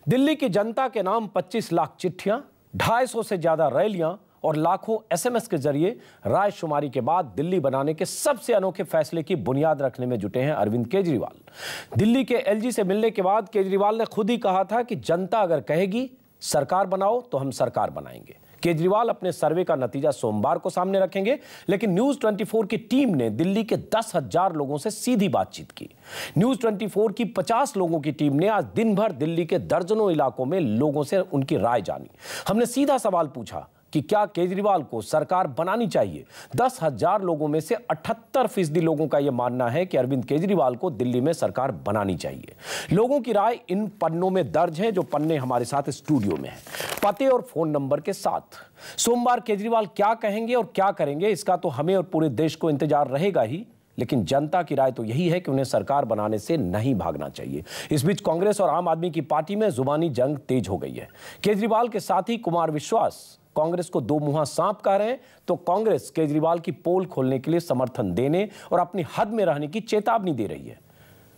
दिल्ली की जनता के नाम 25 लाख चिट्ठियां, 250 से ज्यादा रैलियां और लाखों एसएमएस के जरिए राय शुमारी के बाद दिल्ली बनाने के सबसे अनोखे फैसले की बुनियाद रखने में जुटे हैं अरविंद केजरीवाल। दिल्ली के एलजी से मिलने के बाद केजरीवाल ने खुद ही कहा था कि जनता अगर कहेगी सरकार बनाओ तो हम सरकार बनाएंगे। केजरीवाल अपने सर्वे का नतीजा सोमवार को सामने रखेंगे, लेकिन न्यूज 24 की टीम ने दिल्ली के 10,000 लोगों से सीधी बातचीत की। न्यूज 24 की 50 लोगों की टीम ने आज दिन भर दिल्ली के दर्जनों इलाकों में लोगों से उनकी राय जानी। हमने सीधा सवाल पूछा कि क्या केजरीवाल को सरकार बनानी चाहिए। 10,000 लोगों में से 78% लोगों का यह मानना है कि अरविंद केजरीवाल को दिल्ली में सरकार बनानी चाहिए। लोगों की राय इन पन्नों में दर्ज है, जो पन्ने हमारे साथ स्टूडियो में हैं, पते और फोन नंबर के साथ। सोमवार केजरीवाल क्या कहेंगे और क्या करेंगे, इसका तो हमें और पूरे देश को इंतजार रहेगा ही, लेकिन जनता की राय तो यही है कि उन्हें सरकार बनाने से नहीं भागना चाहिए। इस बीच कांग्रेस और आम आदमी की पार्टी में जुबानी जंग तेज हो गई है। केजरीवाल के साथी कुमार विश्वास कांग्रेस को दो मुंहा सांप कह रहे हैं, तो कांग्रेस केजरीवाल की पोल खोलने के लिए समर्थन देने और अपनी हद में रहने की चेतावनी दे रही है।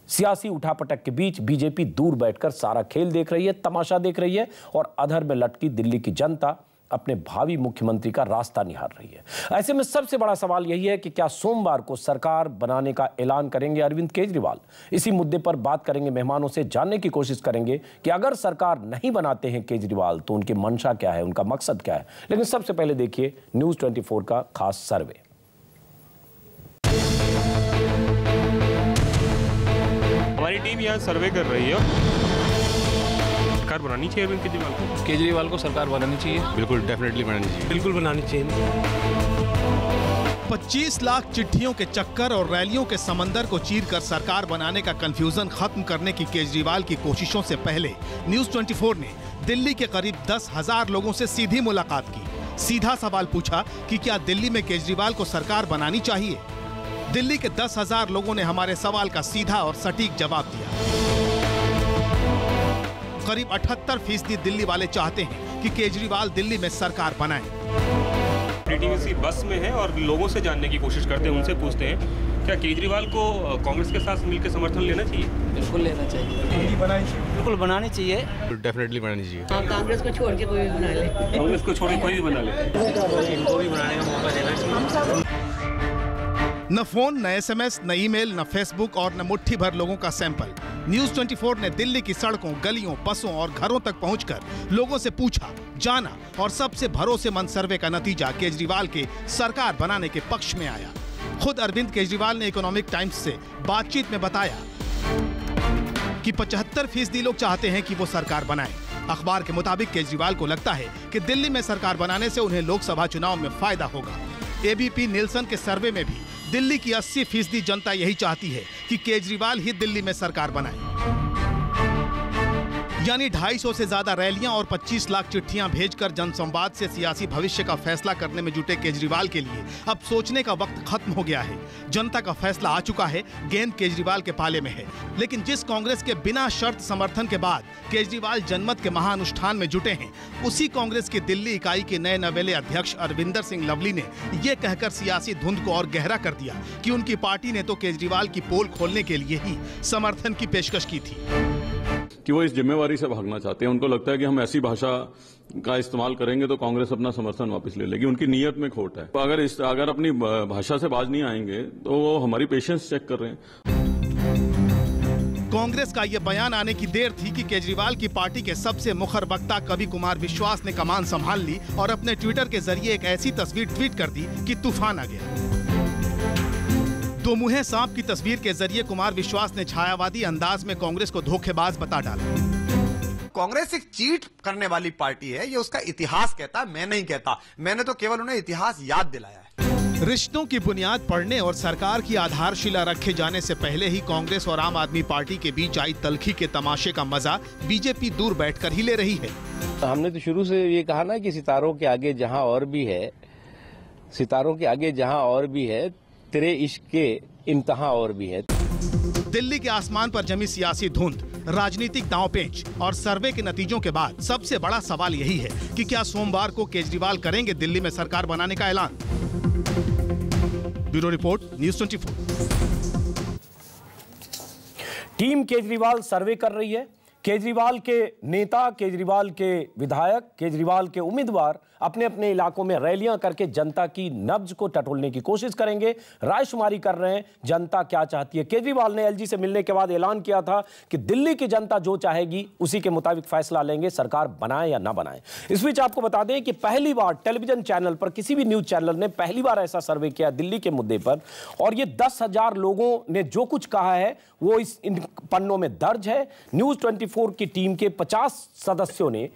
सियासी उठापटक के बीच बीजेपी दूर बैठकर सारा खेल देख रही है, तमाशा देख रही है, और अधर में लटकी दिल्ली की जनता अपने भावी मुख्यमंत्री का रास्ता निहार रही है। ऐसे में सबसे बड़ा सवाल यही है कि क्या सोमवार को सरकार बनाने का ऐलान करेंगे अरविंद केजरीवाल। इसी मुद्दे पर बात करेंगे, मेहमानों से जानने की कोशिश करेंगे कि अगर सरकार नहीं बनाते हैं केजरीवाल तो उनकी मंशा क्या है, उनका मकसद क्या है। लेकिन सबसे पहले देखिए न्यूज 24 का खास सर्वे। हमारी टीम यहाँ सर्वे कर रही है। सरकार बनानी चाहिए अरविंद केजरीवाल को सरकार बनानी चाहिए। बिल्कुल, डेफिनेटली बनानी चाहिए। बिल्कुल बनानी चाहिए। 25 लाख चिट्ठियों के चक्कर और रैलियों के समंदर को चीरकर सरकार बनाने का कंफ्यूजन खत्म करने की केजरीवाल की कोशिशों से पहले न्यूज 24 ने दिल्ली के करीब 10,000 लोगों से सीधी मुलाकात की। सीधा सवाल पूछा कि क्या दिल्ली में केजरीवाल को सरकार बनानी चाहिए। दिल्ली के 10,000 लोगों ने हमारे सवाल का सीधा और सटीक जवाब दिया। करीब 78% दिल्ली वाले चाहते हैं कि केजरीवाल दिल्ली में सरकार बनाए। टीटीवीसी बस में है और लोगों से जानने की कोशिश करते हैं, उनसे पूछते हैं क्या केजरीवाल को कांग्रेस के साथ मिलकर समर्थन लेना चाहिए। बिल्कुल लेना चाहिए। बिल्कुल बनानी चाहिए। डेफिनेटली बनानी चाहिए। कांग्रेस को छोड़ के कोई भी बना ले। कांग्रेस को छोड़ के कोई भी बना ले। इनको भी बनाने का मौका देना चाहिए। न फोन, न एसएमएस, न ईमेल, न फेसबुक और न मुट्ठी भर लोगों का सैंपल। न्यूज 24 ने दिल्ली की सड़कों, गलियों, बसों और घरों तक पहुंचकर लोगों से पूछा, जाना और सबसे भरोसेमंद सर्वे का नतीजा केजरीवाल के सरकार बनाने के पक्ष में आया। खुद अरविंद केजरीवाल ने इकोनॉमिक टाइम्स से बातचीत में बताया कि 75% लोग चाहते हैं कि वो सरकार बनाए। अखबार के मुताबिक केजरीवाल को लगता है कि दिल्ली में सरकार बनाने से उन्हें लोकसभा चुनाव में फायदा होगा। एबीपी नीलसन के सर्वे में भी दिल्ली की 80% जनता यही चाहती है कि केजरीवाल ही दिल्ली में सरकार बनाए। यानी 250 से ज्यादा रैलियां और 25 लाख चिट्ठियां भेजकर जनसंवाद से सियासी भविष्य का फैसला करने में जुटे केजरीवाल के लिए अब सोचने का वक्त खत्म हो गया है। जनता का फैसला आ चुका है, गेंद केजरीवाल के पाले में है। लेकिन जिस कांग्रेस के बिना शर्त समर्थन के बाद केजरीवाल जनमत के महानुष्ठान में जुटे हैं, उसी कांग्रेस की दिल्ली इकाई के नए नवेले अध्यक्ष अरविंदर सिंह लवली ने ये कहकर सियासी धुंध को और गहरा कर दिया कि उनकी पार्टी ने तो केजरीवाल की पोल खोलने के लिए ही समर्थन की पेशकश की थी कि वो इस जिम्मेवारी से भागना चाहते हैं। उनको लगता है कि हम ऐसी भाषा का इस्तेमाल करेंगे तो कांग्रेस अपना समर्थन वापस ले लेगी। उनकी नीयत में खोट है। अगर अपनी भाषा से बाज नहीं आएंगे तो वो हमारी पेशेंस चेक कर रहे हैं। कांग्रेस का यह बयान आने की देर थी कि केजरीवाल की पार्टी के सबसे मुखर वक्ता कवि कुमार विश्वास ने कमान संभाल ली और अपने ट्विटर के जरिए एक ऐसी तस्वीर ट्वीट कर दी कि तूफान आ गया। दो मुहे सांप की तस्वीर के जरिए कुमार विश्वास ने छायावादी अंदाज में कांग्रेस को धोखेबाज बता डाला। कांग्रेस एक चीट करने वाली पार्टी है, ये उसका इतिहास कहता है, मैं नहीं कहता। मैंने तो केवल उन्हें इतिहास याद दिलाया है। रिश्तों की बुनियाद पड़ने और सरकार की आधारशिला रखे जाने से पहले ही कांग्रेस और आम आदमी पार्टी के बीच आई तल्खी के तमाशे का मजा बीजेपी दूर बैठकर ही ले रही है। हमने तो शुरू से ये कहा ना कि सितारों के आगे जहां और भी है, सितारों के आगे जहां और भी है, तेरे इश्क के इम्तिहान और भी है। दिल्ली के आसमान पर जमी सियासी धुंध, राजनीतिक दांवपेच और सर्वे के नतीजों के बाद सबसे बड़ा सवाल यही है कि क्या सोमवार को केजरीवाल करेंगे दिल्ली में सरकार बनाने का ऐलान। Bureau report, news 24। Team Kejriwal survey कर रही है। केजरीवाल के नेता, केजरीवाल के विधायक, केजरीवाल के उम्मीदवार अपने अपने इलाकों में रैलियां करके जनता की नब्ज को टटोलने की कोशिश करेंगे, रायशुमारी कर रहे हैं जनता क्या चाहती है। केजरीवाल ने एलजी से मिलने के बाद ऐलान किया था कि दिल्ली की जनता जो चाहेगी उसी के मुताबिक फैसला लेंगे, सरकार बनाए या ना बनाए। इस बीच आपको बता दें कि पहली बार टेलीविजन चैनल पर, किसी भी न्यूज चैनल ने पहली बार ऐसा सर्वे किया दिल्ली के मुद्दे पर, और ये 10,000 लोगों ने जो कुछ कहा है वो इन पन्नों में दर्ज है। न्यूज 24 की टीम के 50 सदस्यों ने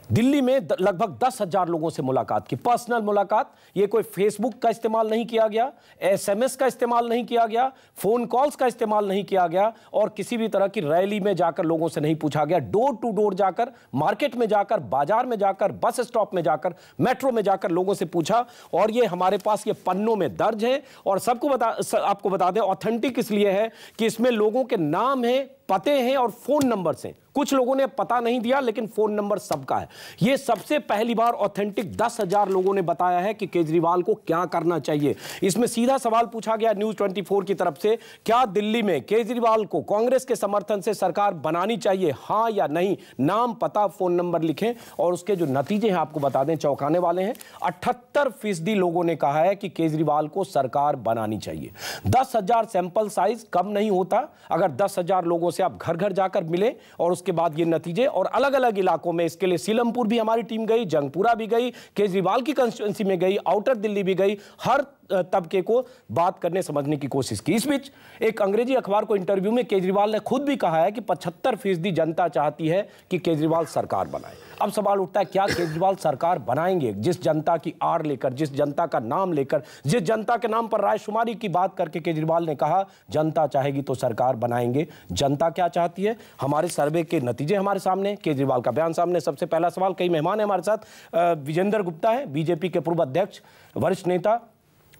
दिल्ली में लगभग 10,000 लोगों से मुलाकात की, पर्सनल मुलाकात। ये कोई फेसबुक का इस्तेमाल नहीं किया गया, एसएमएस का इस्तेमाल नहीं किया गया, फोन कॉल्स का इस्तेमाल नहीं किया गया, और किसी भी तरह की रैली में जाकर लोगों से नहीं पूछा गया। डोर टू डोर जाकर, मार्केट में जाकर, बाजार में जाकर, बस स्टॉप में जाकर, मेट्रो में जाकर लोगों से पूछा, और ये हमारे पास ये पन्नों में दर्ज है। और आपको बता दें ऑथेंटिक इसलिए है कि इसमें लोगों के नाम है, पते हैं और फोन नंबर से। कुछ लोगों ने पता नहीं दिया लेकिन फोन नंबर सबका है। यह सबसे पहली बार ऑथेंटिक 10,000 लोगों ने बताया है कि केजरीवाल को क्या करना चाहिए। इसमें सीधा सवाल पूछा गया न्यूज 24 की तरफ से, क्या दिल्ली में केजरीवाल को कांग्रेस के समर्थन से सरकार बनानी चाहिए, हां या नहीं। नाम, पता, फोन नंबर लिखें, और उसके जो नतीजे हैं आपको बता दें, चौंकाने वाले हैं। 78% लोगों ने कहा है कि केजरीवाल को सरकार बनानी चाहिए। 10,000 सैंपल साइज कम नहीं होता। अगर 10,000 लोगों से आप घर घर जाकर मिले और उसके बाद ये नतीजे, और अलग अलग इलाकों में, इसके लिए सीलमपुर भी हमारी टीम गई, जंगपुरा भी गई, केजरीवाल की कंस्टिट्यूएंसी में गई, आउटर दिल्ली भी गई, हर तबके को बात करने समझने की कोशिश की। इस बीच एक अंग्रेजी अखबार को इंटरव्यू में केजरीवाल ने खुद भी कहा है कि 75% जनता चाहती है कि केजरीवाल सरकार बनाए। अब सवाल उठता है, क्या केजरीवाल सरकार बनाएंगे? जिस जनता की आड़ लेकर, जिस जनता का नाम लेकर, जिस जनता के नाम पर रायशुमारी की बात करके केजरीवाल ने कहा जनता चाहेगी तो सरकार बनाएंगे। जनता क्या चाहती है? हमारे सर्वे के नतीजे हमारे सामने, केजरीवाल का बयान सामने। सबसे पहला सवाल, कई मेहमान है हमारे साथ। विजेंद्र गुप्ता है, बीजेपी के पूर्व अध्यक्ष, वरिष्ठ नेता।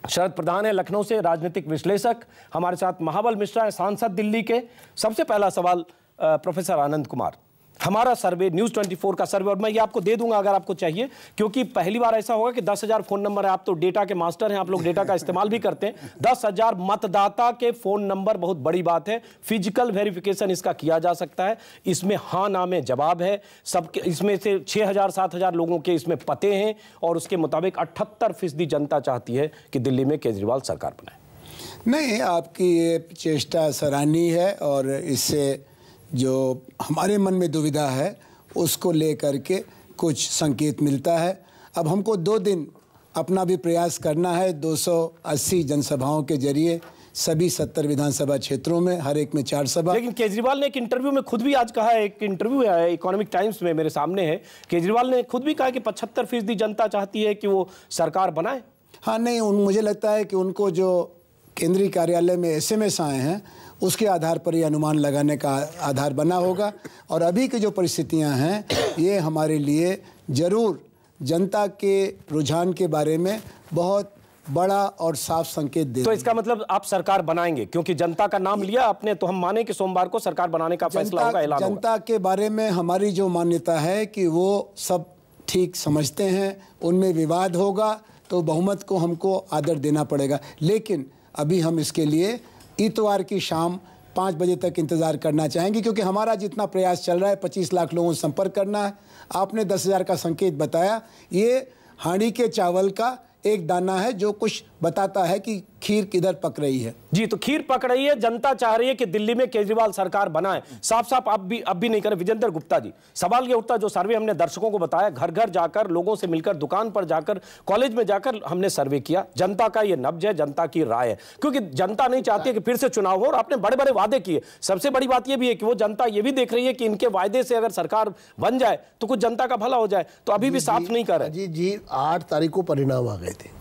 शरद प्रधान है लखनऊ से, राजनीतिक विश्लेषक। हमारे साथ महाबल मिश्रा है, सांसद दिल्ली के। सबसे पहला सवाल प्रोफेसर आनंद कुमार, हमारा सर्वे, न्यूज 24 का सर्वे, और मैं ये आपको दे दूंगा अगर आपको चाहिए, क्योंकि पहली बार ऐसा होगा कि 10,000 फोन नंबर है। आप तो डेटा के मास्टर हैं, आप लोग डेटा का इस्तेमाल भी करते हैं। 10,000 मतदाता के फोन नंबर बहुत बड़ी बात है। फिजिकल वेरिफिकेशन इसका किया जा सकता है। इसमें हाँ ना में जवाब है सबके। इसमें से 6,000-7,000 लोगों के इसमें पते हैं, और उसके मुताबिक 78% जनता चाहती है कि दिल्ली में केजरीवाल सरकार बनाए। नहीं, आपकी ये चेष्टा सराहनीय है, और इससे जो हमारे मन में दुविधा है उसको लेकर के कुछ संकेत मिलता है। अब हमको 2 दिन अपना भी प्रयास करना है, 280 जनसभाओं के जरिए सभी 70 विधानसभा क्षेत्रों में, हर एक में 4 सभा। लेकिन केजरीवाल ने एक इंटरव्यू में खुद भी आज कहा है, एक इंटरव्यू है इकोनॉमिक टाइम्स में मेरे सामने है, केजरीवाल ने खुद भी कहा कि 75% जनता चाहती है कि वो सरकार बनाए। हाँ, नहीं, मुझे लगता है कि उनको जो केंद्रीय कार्यालय में एसएमएस आए हैं उसके आधार पर ये अनुमान लगाने का आधार बना होगा। और अभी की जो परिस्थितियां हैं ये हमारे लिए जरूर जनता के रुझान के बारे में बहुत बड़ा और साफ संकेत दे। तो इसका मतलब आप सरकार बनाएंगे, क्योंकि जनता का नाम लिया आपने, तो हम माने कि सोमवार को सरकार बनाने का फैसला होगा, ऐलान होगा। जनता के बारे में हमारी जो मान्यता है कि वो सब ठीक समझते हैं, उनमें विवाद होगा तो बहुमत को हमको आदर देना पड़ेगा। लेकिन अभी हम इसके लिए इतवार की शाम 5 बजे तक इंतज़ार करना चाहेंगे, क्योंकि हमारा जितना प्रयास चल रहा है 25 लाख लोगों से संपर्क करना है। आपने 10,000 का संकेत बताया, ये हांडी के चावल का एक दाना है जो कुछ बताता है कि खीर किधर पक रही है। जी, तो खीर पक रही है, जनता चाह रही है कि दिल्ली में केजरीवाल सरकार बनाए। साफ साफ अब भी नहीं करें। विजेंद्र गुप्ता जी, सवाल ये उठता, जो सर्वे हमने दर्शकों को बताया, घर घर जाकर, लोगों से मिलकर, दुकान पर जाकर, कॉलेज में जाकर हमने सर्वे किया। जनता का ये नब्ज है, जनता की राय है, क्योंकि जनता नहीं चाहती है कि फिर से चुनाव हो, और आपने बड़े बड़े वादे किए। सबसे बड़ी बात यह भी है कि वो जनता ये भी देख रही है कि इनके वायदे से अगर सरकार बन जाए तो कुछ जनता का भला हो जाए, तो अभी भी साफ नहीं कर रहे। जी 8 तारीख को परिणाम आ गए थे,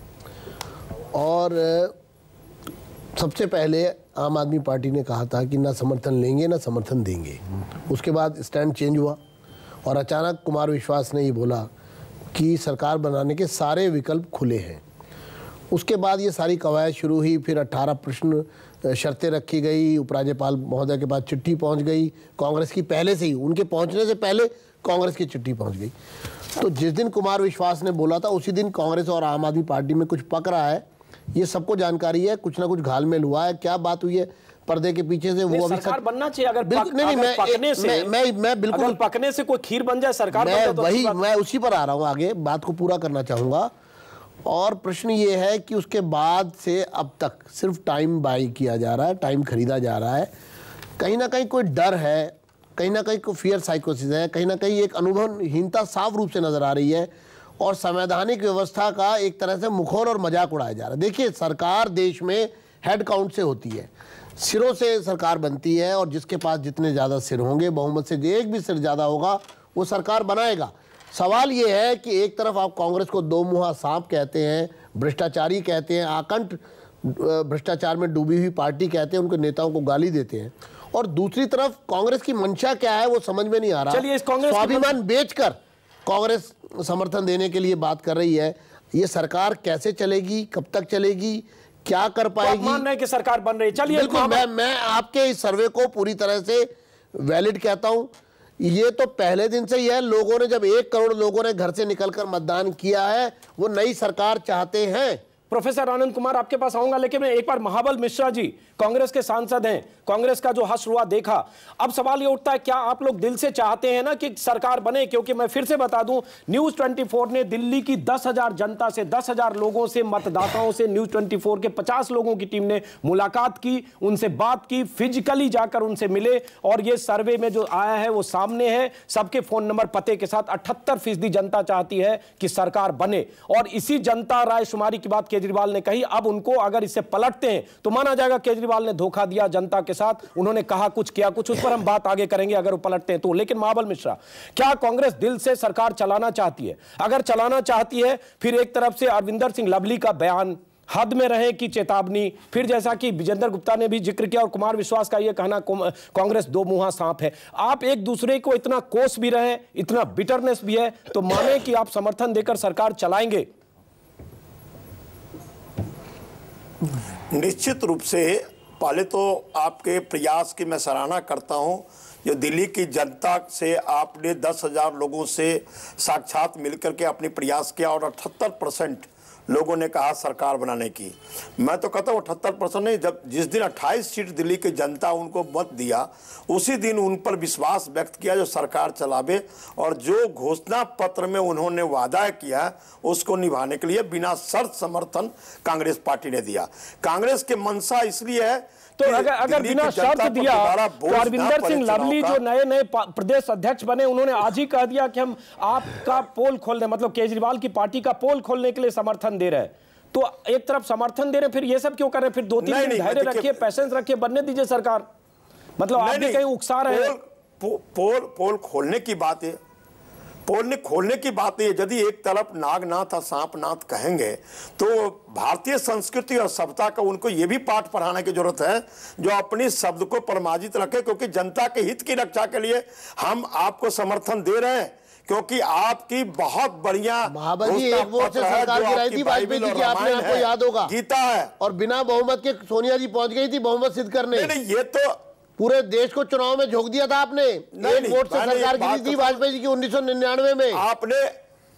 और सबसे पहले आम आदमी पार्टी ने कहा था कि ना समर्थन लेंगे ना समर्थन देंगे। उसके बाद स्टैंड चेंज हुआ, और अचानक कुमार विश्वास ने ये बोला कि सरकार बनाने के सारे विकल्प खुले हैं। उसके बाद ये सारी कवायद शुरू हुई, फिर 18 प्रश्न शर्तें रखी गई, उपराज्यपाल महोदय के पास चिट्ठी पहुंच गई, कांग्रेस की पहले से ही, उनके पहुंचने से पहले कांग्रेस की चिट्ठी पहुंच गई। तो जिस दिन कुमार विश्वास ने बोला था उसी दिन कांग्रेस और आम आदमी पार्टी में कुछ पक रहा है ये सबको जानकारी है, कुछ ना कुछ घालमेल हुआ है, क्या बात हुई है पर्दे के पीछे से वो अभी सरकार बनना चाहिए। अगर बिल्कुल पकने से कोई खीर बन जाए सरकार, मैं उसी पर आ रहा हूँ, आगे बात को पूरा करना चाहूंगा। और प्रश्न ये है कि उसके बाद से अब तक सिर्फ टाइम बाई किया जा रहा है, टाइम खरीदा जा रहा है। कहीं ना कहीं कोई डर है, कहीं ना कहीं कोई फियर साइकोसिस है, कहीं ना कहीं एक अनुभवहीनता साफ रूप से नजर आ रही है और संवैधानिक व्यवस्था का एक तरह से मुखौर और मजाक उड़ाया जा रहा है। देखिए, सरकार देश में हेड काउंट से होती है, सिरों से सरकार बनती है और जिसके पास जितने ज़्यादा सिर होंगे, बहुमत से एक भी सिर ज़्यादा होगा, वो सरकार बनाएगा। सवाल ये है कि एक तरफ आप कांग्रेस को दो मुहा सांप कहते हैं, भ्रष्टाचारी कहते हैं, आकंठ भ्रष्टाचार में डूबी हुई पार्टी कहते हैं, उनके नेताओं को गाली देते हैं, और दूसरी तरफ कांग्रेस की मंशा क्या है वो समझ में नहीं आ रहा। चलिए, इस कांग्रेस स्वाभिमान बेचकर कांग्रेस समर्थन देने के लिए बात कर रही है। ये सरकार कैसे चलेगी, कब तक चलेगी, क्या कर पाएगी? मान रहे हैं कि सरकार बन रही है। चलिए, बिल्कुल, मैं आपके इस सर्वे को पूरी तरह से वैलिड कहता हूं। ये तो पहले दिन से ही है, लोगों ने जब 1 करोड़ लोगों ने घर से निकलकर मतदान किया है, वो नई सरकार चाहते हैं। प्रोफेसर आनंद कुमार, आपके पास आऊंगा, लेकिन मैं एक बार महाबल मिश्रा जी कांग्रेस के सांसद हैं, कांग्रेस का जो हश्र हुआ देखा, अब सवाल ये उठता है क्या आप लोग दिल से चाहते हैं ना कि सरकार बने? क्योंकि मैं फिर से बता दूं, न्यूज 24 ने दिल्ली की 10,000 जनता से, 10,000 लोगों से, मतदाताओं से, न्यूज 24 के 50 लोगों की टीम ने मुलाकात की, उनसे बात की, फिजिकली जाकर उनसे मिले, और ये सर्वे में जो आया है वो सामने है, सबके फोन नंबर पते के साथ 78% जनता चाहती है कि सरकार बने। और इसी जनता रायशुमारी की बात केजरीवाल ने कही। अब उनको अगर इससे पलटते हैं तो माना जाएगा केजरीवाल ने धोखा दिया जनता के साथ, उन्होंने कहा कुछ किया कुछ, उस पर हम बात आगे करेंगे अगर वो पलटते हैं तो। लेकिन महाबल मिश्रा, क्या कांग्रेस दिल से सरकार चलाना चाहती है? अगर चलाना चाहती है, फिर एक तरफ से अरविंदर सिंह लवली का बयान, हद में रहे की चेतावनी, फिर जैसा कि विजेंद्र गुप्ता ने भी जिक्र किया और कुमार विश्वास का यह कहना कांग्रेस दो मुहा सांप है। आप एक दूसरे को इतना कोस भी रहे, इतना बिटरनेस भी है, तो माने कि आप समर्थन देकर सरकार चलाएंगे? निश्चित रूप से पहले तो आपके प्रयास की मैं सराहना करता हूं, जो दिल्ली की जनता से आपने 10,000 लोगों से साक्षात मिलकर के अपनी प्रयास किया और 78% लोगों ने कहा सरकार बनाने की। मैं तो कहता हूँ 78% नहीं, जब जिस दिन 28 सीट दिल्ली की जनता उनको मत दिया, उसी दिन उन पर विश्वास व्यक्त किया जो सरकार चलावे, और जो घोषणा पत्र में उन्होंने वादा किया उसको निभाने के लिए बिना शर्त समर्थन कांग्रेस पार्टी ने दिया। कांग्रेस के मंशा इसलिए है तो अगर बिना शर्त दिया तो अरविंदर सिंह लवली जो नए प्रदेश अध्यक्ष बने, उन्होंने आज ही कह दिया कि हम आपका पोल खोलने, मतलब केजरीवाल की पार्टी का पोल खोलने के लिए समर्थन दे रहे हैं। तो एक तरफ समर्थन दे रहे हैं, फिर ये सब क्यों कर रहे हैं? फिर 2-3 दिन धैर्य रखिए, पैसेंस रखिए, बनने दीजिए सरकार। मतलब आप भी कहीं उकसा रहे हैं। पोल खोलने की बात है, पोल खोलने की बात है। यदि एक तरफ नागनाथ और सांपनाथ कहेंगे तो भारतीय संस्कृति और सभ्यता का उनको ये भी पाठ पढ़ाने की जरूरत है जो अपनी शब्द को परमाजित रखे, क्योंकि जनता के हित की रक्षा के लिए हम आपको समर्थन दे रहे हैं, क्योंकि आपकी बहुत बढ़िया महाबल जी एक वोट से सरकार गिराई थी वाजपेयी जी की, आपको याद होगा, गीता है, और बिना बहुमत के सोनिया जी पहुंच गई थी बहुमत सिद्ध करने। नहीं, ये तो पूरे देश को चुनाव में झोंक दिया था आपने। एक वोट से सरकार गिरी थी वाजपेयी जी की 1999 में। आपने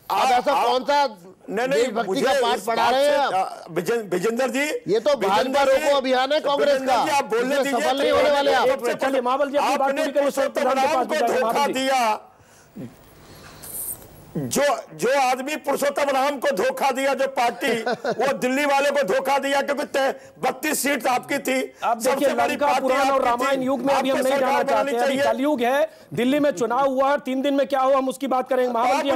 आप ऐसा कौन सा देशभक्ति का पाठ पढ़ा रहे हैं आप? विजेंद्र जी, ये तो भाजपा रोको अभियान है कांग्रेस का, आप बोलने दीजिए, सफल नहीं होने वाले आप। चलिए महाबल जी, अपनी बात पूरी करिए। पुरुषोत्तम धोखा दिया, जो आदमी पुरुषोत्तम राम को धोखा दिया, जो पार्टी वो दिल्ली वाले को धोखा दिया, क्योंकि 32 सीट आपकी थी। अब देखिए, लंका पुराण और रामायण युग में अभी हम नहीं जाना चाहते, अभी कलयुग है। दिल्ली में चुनाव हुआ, 3 दिन में क्या हुआ हम उसकी बात करेंगे। महाबल जी,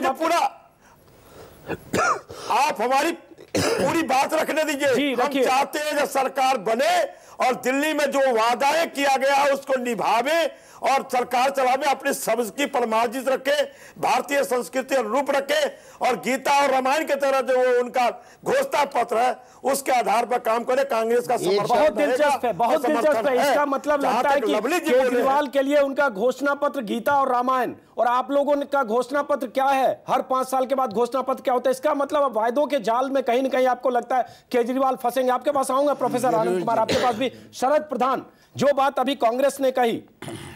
आप हमारी पूरी बात रखने दीजिए। हम चाहते हैं जब सरकार बने और दिल्ली में जो वादाएं किया गया उसको निभावे और सरकार चलावे, अपने शब्द की परमाजित रखे, भारतीय संस्कृति और रूप रखे, और गीता और रामायण के तरह जो उनका घोषणा पत्र है उसके आधार पर काम करे। कांग्रेस का समर्थन बहुत दिलचस्प है, बहुत दिलचस्प है। इसका मतलब लगता है कि केजरीवाल के लिए उनका घोषणा पत्र गीता और रामायण, और आप लोगों का घोषणा पत्र क्या है? हर 5 साल के बाद घोषणा पत्र क्या होता है? इसका मतलब वायदों के जाल में कहीं न कहीं आपको लगता है केजरीवाल फंसेंगे। आपके पास आऊंगा प्रोफेसर आनंद कुमार, आपके पास भी। शरद प्रधान, जो बात अभी कांग्रेस ने कही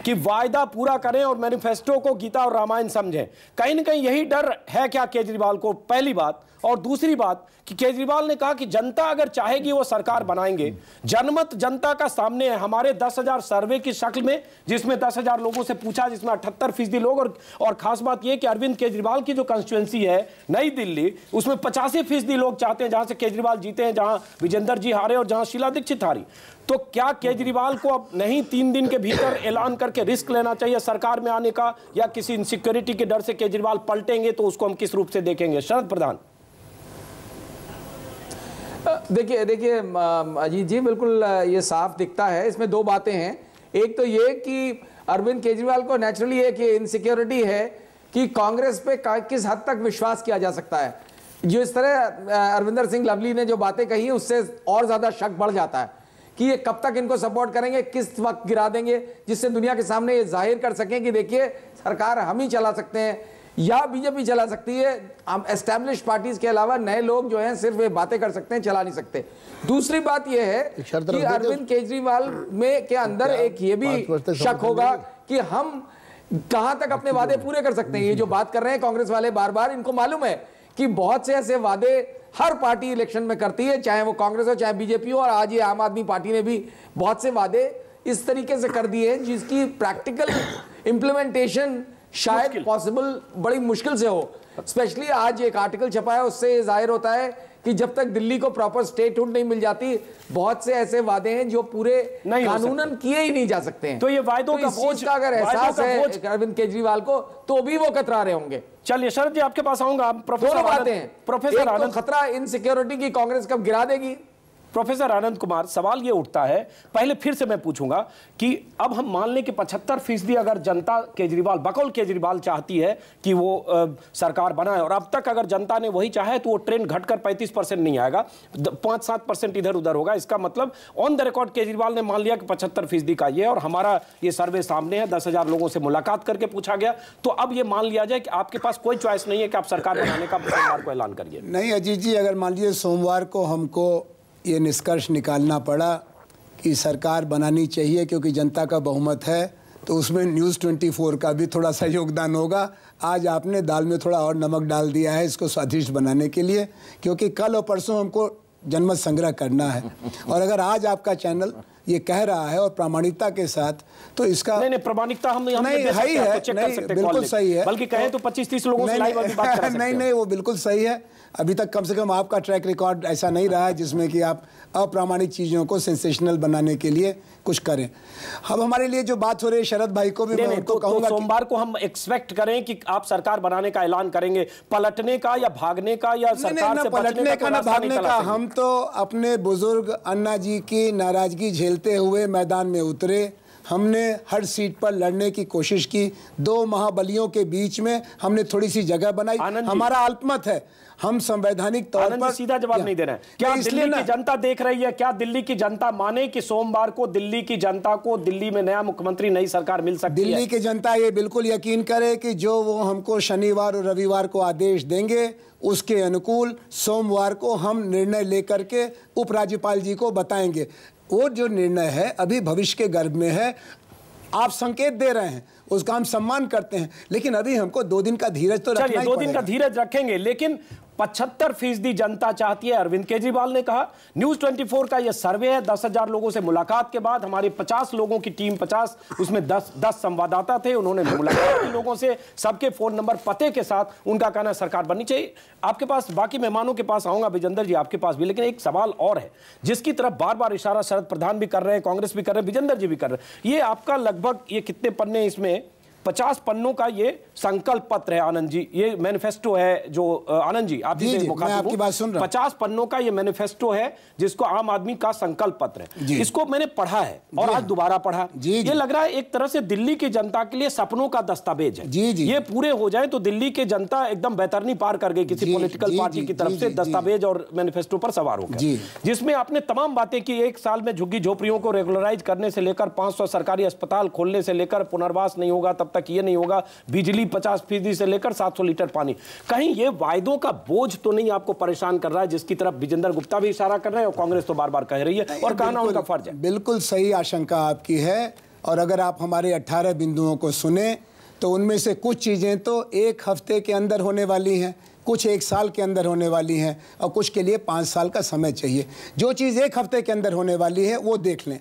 कि वायदा पूरा करें और मैनिफेस्टो को गीता और रामायण समझें, कहीं न कहीं यही डर है क्या केजरीवाल को? पहली बात। और दूसरी बात कि केजरीवाल ने कहा कि जनता अगर चाहेगी वो सरकार बनाएंगे। जनमत जनता का सामने है, हमारे 10,000 सर्वे की शक्ल में, जिसमें 10,000 लोगों से पूछा, जिसमें 78% लोग और खास बात यह कि अरविंद केजरीवाल की जो कंस्टिट्यूएंसी है नई दिल्ली, उसमें 85% लोग चाहते हैं जहां से केजरीवाल जीते हैं, जहां विजेंदर जी हारे और जहां शीला दीक्षित हारी। तो क्या केजरीवाल को अब नहीं 3 दिन के भीतर ऐलान करके रिस्क लेना चाहिए सरकार में आने का, या किसी इनसिक्योरिटी के डर से केजरीवाल पलटेंगे तो उसको हम किस रूप से देखेंगे? शरद प्रधान। देखिए अजीत जी, बिल्कुल ये साफ दिखता है। इसमें दो बातें हैं। एक तो ये कि अरविंद केजरीवाल को नेचुरली एक इनसिक्योरिटी है कि कांग्रेस पे किस हद तक विश्वास किया जा सकता है। जो इस तरह अरविंदर सिंह लवली ने जो बातें कही उससे और ज्यादा शक बढ़ जाता है कि ये कब तक इनको सपोर्ट करेंगे, किस वक्त गिरा देंगे, जिससे दुनिया के सामने ये जाहिर कर सकें कि देखिए सरकार हम ही चला सकते हैं या बीजेपी चला सकती है। हम एस्टैब्लिश पार्टीज के अलावा नए लोग जो हैं सिर्फ वे बातें कर सकते हैं, चला नहीं सकते। दूसरी बात यह है कि अरविंद केजरीवाल में के अंदर एक ये भी शक होगा कि हम कहां तक अपने वादे पूरे कर सकते हैं। ये जो बात कर रहे हैं कांग्रेस वाले बार बार, इनको मालूम है कि बहुत से ऐसे वादे हर पार्टी इलेक्शन में करती है, चाहे वो कांग्रेस हो चाहे बीजेपी हो, और आज ये आम आदमी पार्टी ने भी बहुत से वादे इस तरीके से कर दिए हैं जिसकी प्रैक्टिकल इंप्लीमेंटेशन शायद पॉसिबल बड़ी मुश्किल से हो। स्पेशली आज एक आर्टिकल छपा है, उससे जाहिर होता है कि जब तक दिल्ली को प्रॉपर स्टेटहुड नहीं मिल जाती, बहुत से ऐसे वादे हैं जो पूरे कानूनन किए ही नहीं जा सकते हैं। तो ये वायदों का बोझ का अगर एहसास है अरविंद केजरीवाल को, तो भी वो कतरा रहे होंगे। चलिए शरद जी आपके पास आऊंगा। दोनों बातें हैं। प्रोफेसर आनंद, खतरा इनसिक्योरिटी की कांग्रेस कब गिरा देगी। प्रोफेसर आनंद कुमार, सवाल ये उठता है, पहले फिर से मैं पूछूंगा कि अब हम मान लें कि 75% अगर जनता केजरीवाल, बकौल केजरीवाल चाहती है कि वो सरकार बनाए, और अब तक अगर जनता ने वही चाहा है तो वो ट्रेंड घटकर 35% नहीं आएगा, 5-7% इधर उधर होगा। इसका मतलब ऑन द रिकॉर्ड केजरीवाल ने मान लिया कि 75% का ये, और हमारा ये सर्वे सामने है, 10,000 लोगों से मुलाकात करके पूछा गया। तो अब ये मान लिया जाए कि आपके पास कोई चॉइस नहीं है कि आप सरकार बनाने का सोमवार को ऐलान करिए। नहीं अजीत जी, अगर मान लीजिए सोमवार को हमको ये निष्कर्ष निकालना पड़ा कि सरकार बनानी चाहिए क्योंकि जनता का बहुमत है, तो उसमें न्यूज़ 24 का भी थोड़ा सा योगदान होगा। आज आपने दाल में थोड़ा और नमक डाल दिया है इसको स्वादिष्ट बनाने के लिए, क्योंकि कल और परसों हमको जनमत संग्रह करना है। और अगर आज आपका चैनल ये कह रहा है और प्रामाणिकता के साथ, तो इसका नहीं प्रमाणिकता हम नहीं है, नहीं बिल्कुल सही है। बल्कि कहें तो 25-30 लोगों से लाइव अभी बात कर सकते हैं। नहीं वो बिल्कुल सही है। अभी तक कम से कम आपका ट्रैक रिकॉर्ड ऐसा नहीं रहा है जिसमें कि आप अप्रामाणिक चीज़ों को सेंसेशनल बनाने के लिए कुछ करें। अब हमारे लिए जो बात हो रही है, शरद भाई को भी मैं उनको कहूंगा तो सोमवार को हम एक्सपेक्ट करें कि आप सरकार बनाने का ऐलान करेंगे, पलटने का या भागने का, या सरकार से पलटने का ना भागने का। हम तो अपने बुजुर्ग अन्ना जी की नाराजगी झेलते हुए मैदान में उतरे। हमने हर सीट पर लड़ने की कोशिश की। 2 महाबलियों के बीच में हमने थोड़ी सी जगह बनाई। हमारा अल्पमत है, हम संवैधानिक तौर पर सीधा जवाब नहीं दे रहे हैं। क्या दिल्ली की जनता देख रही है, क्या दिल्ली की जनता माने कि सोमवार को दिल्ली की जनता को दिल्ली में नया मुख्यमंत्री, नई सरकार मिल सकती है? दिल्ली की जनता ये बिल्कुल यकीन करे कि जो वो हमको शनिवार और रविवार को आदेश देंगे उसके अनुकूल सोमवार को हम निर्णय लेकर के उपराज्यपाल जी को बताएंगे। वो जो निर्णय है अभी भविष्य के गर्भ में है, आप संकेत दे रहे हैं, उसका हम सम्मान करते हैं, लेकिन अभी हमको 2 दिन का धीरज तो रखना ही पड़ेगा। 2 दिन का धीरज रखेंगे, लेकिन 75% जनता चाहती है। अरविंद केजरीवाल ने कहा, न्यूज़ 24 का यह सर्वे है, 10,000 लोगों से मुलाकात के बाद हमारी 50 लोगों की टीम, 50 उसमें 10 संवाददाता थे, उन्होंने मुलाकात की लोगों से, सबके फोन नंबर पते के साथ उनका कहना सरकार बननी चाहिए। आपके पास बाकी मेहमानों के पास आऊंगा, विजेंदर जी आपके पास भी, लेकिन एक सवाल और है जिसकी तरफ बार बार इशारा शरद प्रधान भी कर रहे हैं, कांग्रेस भी कर रहे हैं, विजेंदर जी भी कर रहे हैं। ये आपका लगभग ये कितने पन्ने, इसमें 50 पन्नों का ये संकल्प पत्र है आनंद जी, ये मैनिफेस्टो है जो आनंद जी आप जी, मैं आपकी बात सुन रहा हूं। 50 पन्नों का ये मैनिफेस्टो है जिसको आम आदमी का संकल्प पत्र है। इसको मैंने पढ़ा है और आज दोबारा पढ़ा। ये लग रहा है एक तरह से दिल्ली की जनता के लिए सपनों का दस्तावेज है। ये पूरे हो जाए तो दिल्ली की जनता एकदम बेतरनी पार कर गई किसी पॉलिटिकल पार्टी की तरफ से दस्तावेज और मैनिफेस्टो पर सवार हो गया, जिसमें आपने तमाम बातें की। 1 साल में झुग्गी झोपड़ियों को रेगुलराइज करने से लेकर 500 सरकारी अस्पताल खोलने से लेकर पुनर्वास नहीं होगा तब तक ये नहीं होगा, बिजली 50% से लेकर 700 लीटर पानी। कहीं ये वायदों का बोझ तो नहीं आपको परेशान कर रहा है, जिसकी तरफ विजेंदर गुप्ता भी इशारा कर रहे हैं और कांग्रेस तो बार बार कह रही है, और कहना उनका फर्ज है। बिल्कुल सही आशंका आपकी है, और अगर आप हमारे 18 बिंदुओं को सुने तो उनमें से कुछ चीजें तो 1 हफ्ते के अंदर होने वाली हैं, कुछ 1 साल के अंदर होने वाली हैं और कुछ के लिए 5 साल का समय चाहिए। जो चीज़ 1 हफ्ते के अंदर होने वाली है वो देख लें।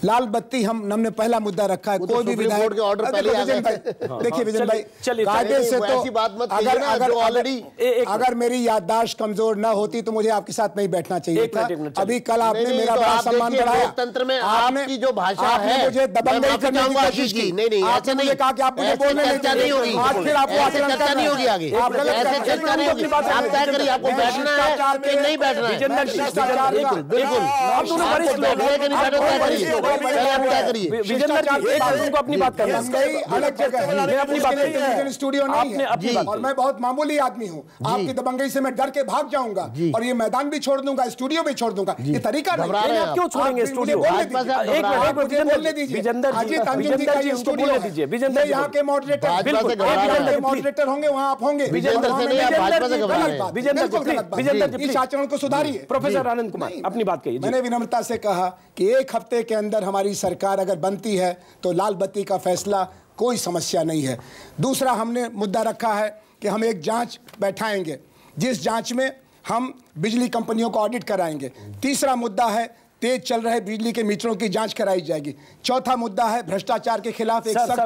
लाल बत्ती हमने पहला मुद्दा रखा है, कोई भी विधायक के ऑर्डर पहले आ गए। देखिए विजन भाई, कायदे से तो अगर मेरी याददाश्त कमजोर ना होती तो मुझे आपके साथ नहीं बैठना चाहिए था। अभी कल आपने मेरा बड़ा सम्मान बढ़ाया। लोकतंत्र में आपकी जो भाषा है, मुझे दबंगई करने की कोशिश की। नहीं, आपने मुझे कहा कि आप मुझे बोलने नहीं होगी, आज फिर आपको आचरण करना नहीं होगी आगे, आप ऐसे चर्चा नहीं होगी। आप तय करिए आपको बैठना है कि नहीं बैठना है। बिल्कुल बिल्कुल, आप दोनों वरिष्ठ लोग हैं कि नहीं बैठना चाहिए, अपनी बात करना अलग जगह है, अपनी बात टेलीविजन स्टूडियो नहीं है और मैं बहुत मामूली आदमी हूँ। आपकी दबंगई से मैं डर के भाग जाऊंगा और ये मैदान भी छोड़ दूंगा, स्टूडियो भी छोड़ दूंगा। ये तरीका नहीं है। आप क्यों छोड़ेंगे स्टूडियो? बोलने दीजिए, यहाँ के मॉडरेटर होंगे, वहाँ आप होंगे। इस आचरण को सुधारिए। प्रोफेसर आनंद कुमार अपनी बात कहिए। मैंने विनम्रता से कहा कि 1 हफ्ते के अंदर हमारी सरकार अगर बनती है तो लाल बत्ती का फैसला कोई समस्या नहीं है। दूसरा हमने मुद्दा रखा है कि हम एक जांच बैठाएंगे जिस जांच में हम बिजली कंपनियों को ऑडिट कराएंगे। तीसरा मुद्दा है तेज चल रहे बिजली के मीटरों की जांच कराई जाएगी। चौथा मुद्दा है भ्रष्टाचार के खिलाफ एक सख्त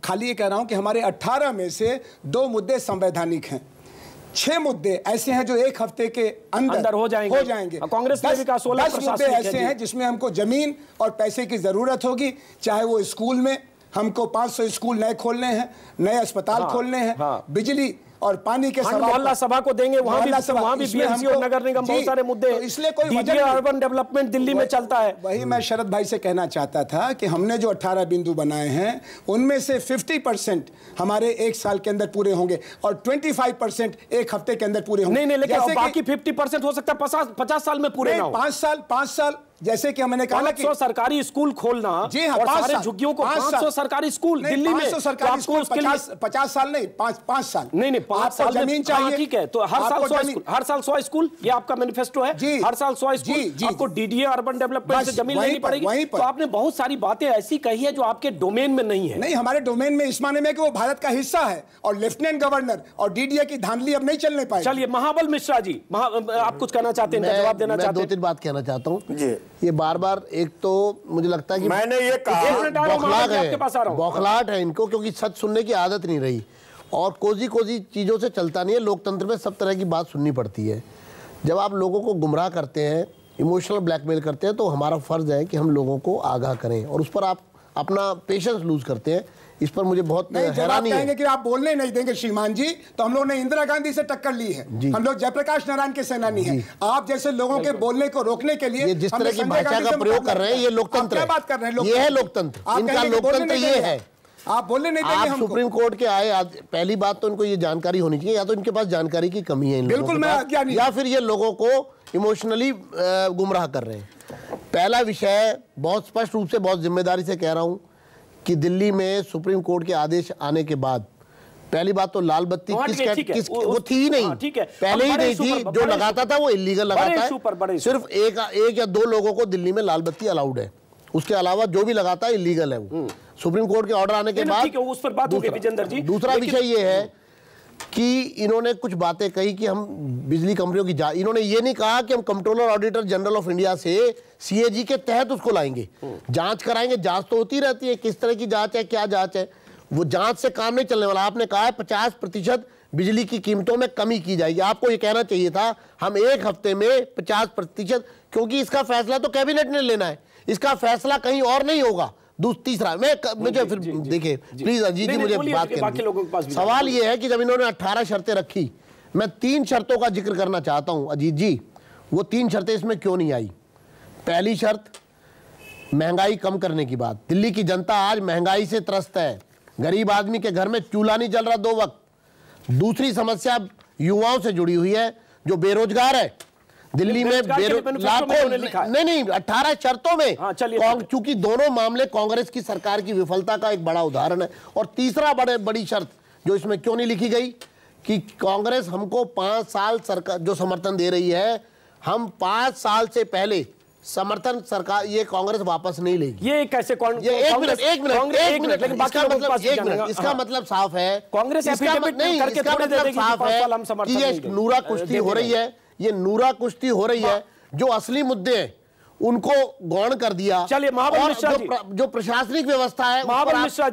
खाली ये कह रहा हूं कि हमारे 18 में से 2 मुद्दे संवैधानिक हैं। 6 मुद्दे ऐसे हैं जो 1 हफ्ते के अंदर हो जाएंगे। कांग्रेस ने भी कहा 16 मुद्दे ऐसे हैं जिसमें हमको जमीन और पैसे की जरूरत होगी, चाहे वो स्कूल में हमको 500 स्कूल नए खोलने हैं, नए अस्पताल खोलने हैं, बिजली और पानी के मोहल्ला सभा को देंगे, वहां भी बीएमसी और नगर निगम बहुत सारे मुद्दे हैं। इसलिए कोई अर्बन डेवलपमेंट दिल्ली में चलता है। वही मैं शरद भाई से कहना चाहता था कि हमने जो 18 बिंदु बनाए हैं उनमें से 50% हमारे 1 साल के अंदर पूरे होंगे और 25% 1 हफ्ते के अंदर पूरे होंगे। नहीं, लेकिन बाकी 50% हो सकता है 50 साल में पूरे ना हो। 5 साल जैसे कि मैंने कहा कि 500 सरकारी स्कूल खोलना, जी हाँ, और सारे झुग्गियों को 500 सरकारी स्कूल दिल्ली में, 500 सरकारी स्कूल 50 साल नहीं, 5 साल नहीं 5 साल जमीन चाहिए। ठीक है, तो हर साल 100 स्कूल, ये आपका मैनिफेस्टो है। हर साल 100 स्कूल आपको डीडीए अर्बन डेवलपमेंट से जमीन लेनी पड़ेगी। तो आपने बहुत सारी बातें ऐसी कही है जो आपके डोमेन में नहीं है। नहीं, हमारे डोमेन में इस माने में कि वो भारत का हिस्सा है और लेफ्टिनेंट गवर्नर और डीडीए की धांधली अब नहीं चलने पाएगी। चलिए महाबल मिश्रा जी, आप कुछ कहना चाहते हैं, जवाब देना चाहते हैं? 2-3 बात कहना चाहता हूँ। ये बार-बार एक तो मुझे लगता है कि मैंने ये कहा बौखलाहट है इनको, क्योंकि सच सुनने की आदत नहीं रही और कोजी चीज़ों से चलता नहीं है। लोकतंत्र में सब तरह की बात सुननी पड़ती है। जब आप लोगों को गुमराह करते हैं, इमोशनल ब्लैकमेल करते हैं, तो हमारा फ़र्ज़ है कि हम लोगों को आगाह करें और उस पर आप अपना पेशेंस लूज करते हैं। इस पर मुझे बहुत हैरानी है कि आप बोलने नहीं देंगे श्रीमान जी, तो हम लोगों ने इंदिरा गांधी से टक्कर ली है। हम लोग जयप्रकाश नारायण के सेनानी हैं। आप जैसे लोगों के बोलने को रोकने के लिए जिस तरह की भाषा का प्रयोग कर रहे हैं, ये लोकतंत्र है। बात कर रहे हैं, ये है लोकतंत्र, इनका लोकतंत्र ये है। आप बोलने नहीं देंगे हमको। सुप्रीम कोर्ट के आए, पहली बात तो इनको ये जानकारी होनी चाहिए, या तो इनके पास जानकारी की कमी है बिल्कुल, मैं या फिर ये लोगों को इमोशनली गुमराह कर रहे हैं। पहला विषय बहुत स्पष्ट रूप से, बहुत जिम्मेदारी से कह रहा हूं कि दिल्ली में सुप्रीम कोर्ट के आदेश आने के बाद पहली बात तो लाल बत्ती किस वो थी ही नहीं, पहले ही नहीं थी। जो लगाता था वो इलीगल लगाता है। सिर्फ एक या 2 लोगों को दिल्ली में लाल बत्ती अलाउड है, उसके अलावा जो भी लगाता है इलीगल है वो। सुप्रीम कोर्ट के ऑर्डर आने के बाद दूसरा विषय ये है कि इन्होंने कुछ बातें कही कि हम बिजली कंपनियों की जांच, इन्होंने ये नहीं कहा कि हम controller auditor general of India से सीएजी के तहत उसको लाएंगे, जांच कराएंगे। जांच तो होती रहती है, किस तरह की जांच है, क्या जांच है, वो जांच से काम नहीं चलने वाला। आपने कहा है 50% बिजली की कीमतों में कमी की जाएगी। आपको ये कहना चाहिए था हम 1 हफ्ते में 50%, क्योंकि इसका फैसला तो कैबिनेट ने लेना है, इसका फैसला कहीं और नहीं होगा। तीसरा मुझे फिर देखिए प्लीज अजीत जी, मुझे बात करनी। सवाल ये है कि जब इन्होंने 18 शर्तें रखी, मैं 3 शर्तों का जिक्र करना चाहता हूं अजीत जी। वो 3 शर्तें इसमें क्यों नहीं आई? पहली शर्त महंगाई कम करने की बात। दिल्ली की जनता आज महंगाई से त्रस्त है, गरीब आदमी के घर में चूल्हा नहीं जल रहा 2 वक्त। दूसरी समस्या युवाओं से जुड़ी हुई है, जो बेरोजगार है दिल्ली में लाखों नहीं 18 शर्तों में, चूंकि दोनों मामले कांग्रेस की सरकार की विफलता का एक बड़ा उदाहरण है। और तीसरा बड़ी शर्त जो इसमें क्यों नहीं लिखी गई कि कांग्रेस हमको 5 साल सरकार जो समर्थन दे रही है, हम 5 साल से पहले समर्थन सरकार ये कांग्रेस वापस नहीं लेगी। ये कैसे एक मिनट लेकिन इसका मतलब साफ है, कांग्रेस इसका मतलब साफ है कि ये नूरा कुश्ती हो रही है, ये नूरा कुश्ती हो रही है। जो असली मुद्दे हैं उनको गौण कर दिया। चलिए महाबल मिश्रा जी, जो प्रशासनिक व्यवस्था है, महाबल मिश्रा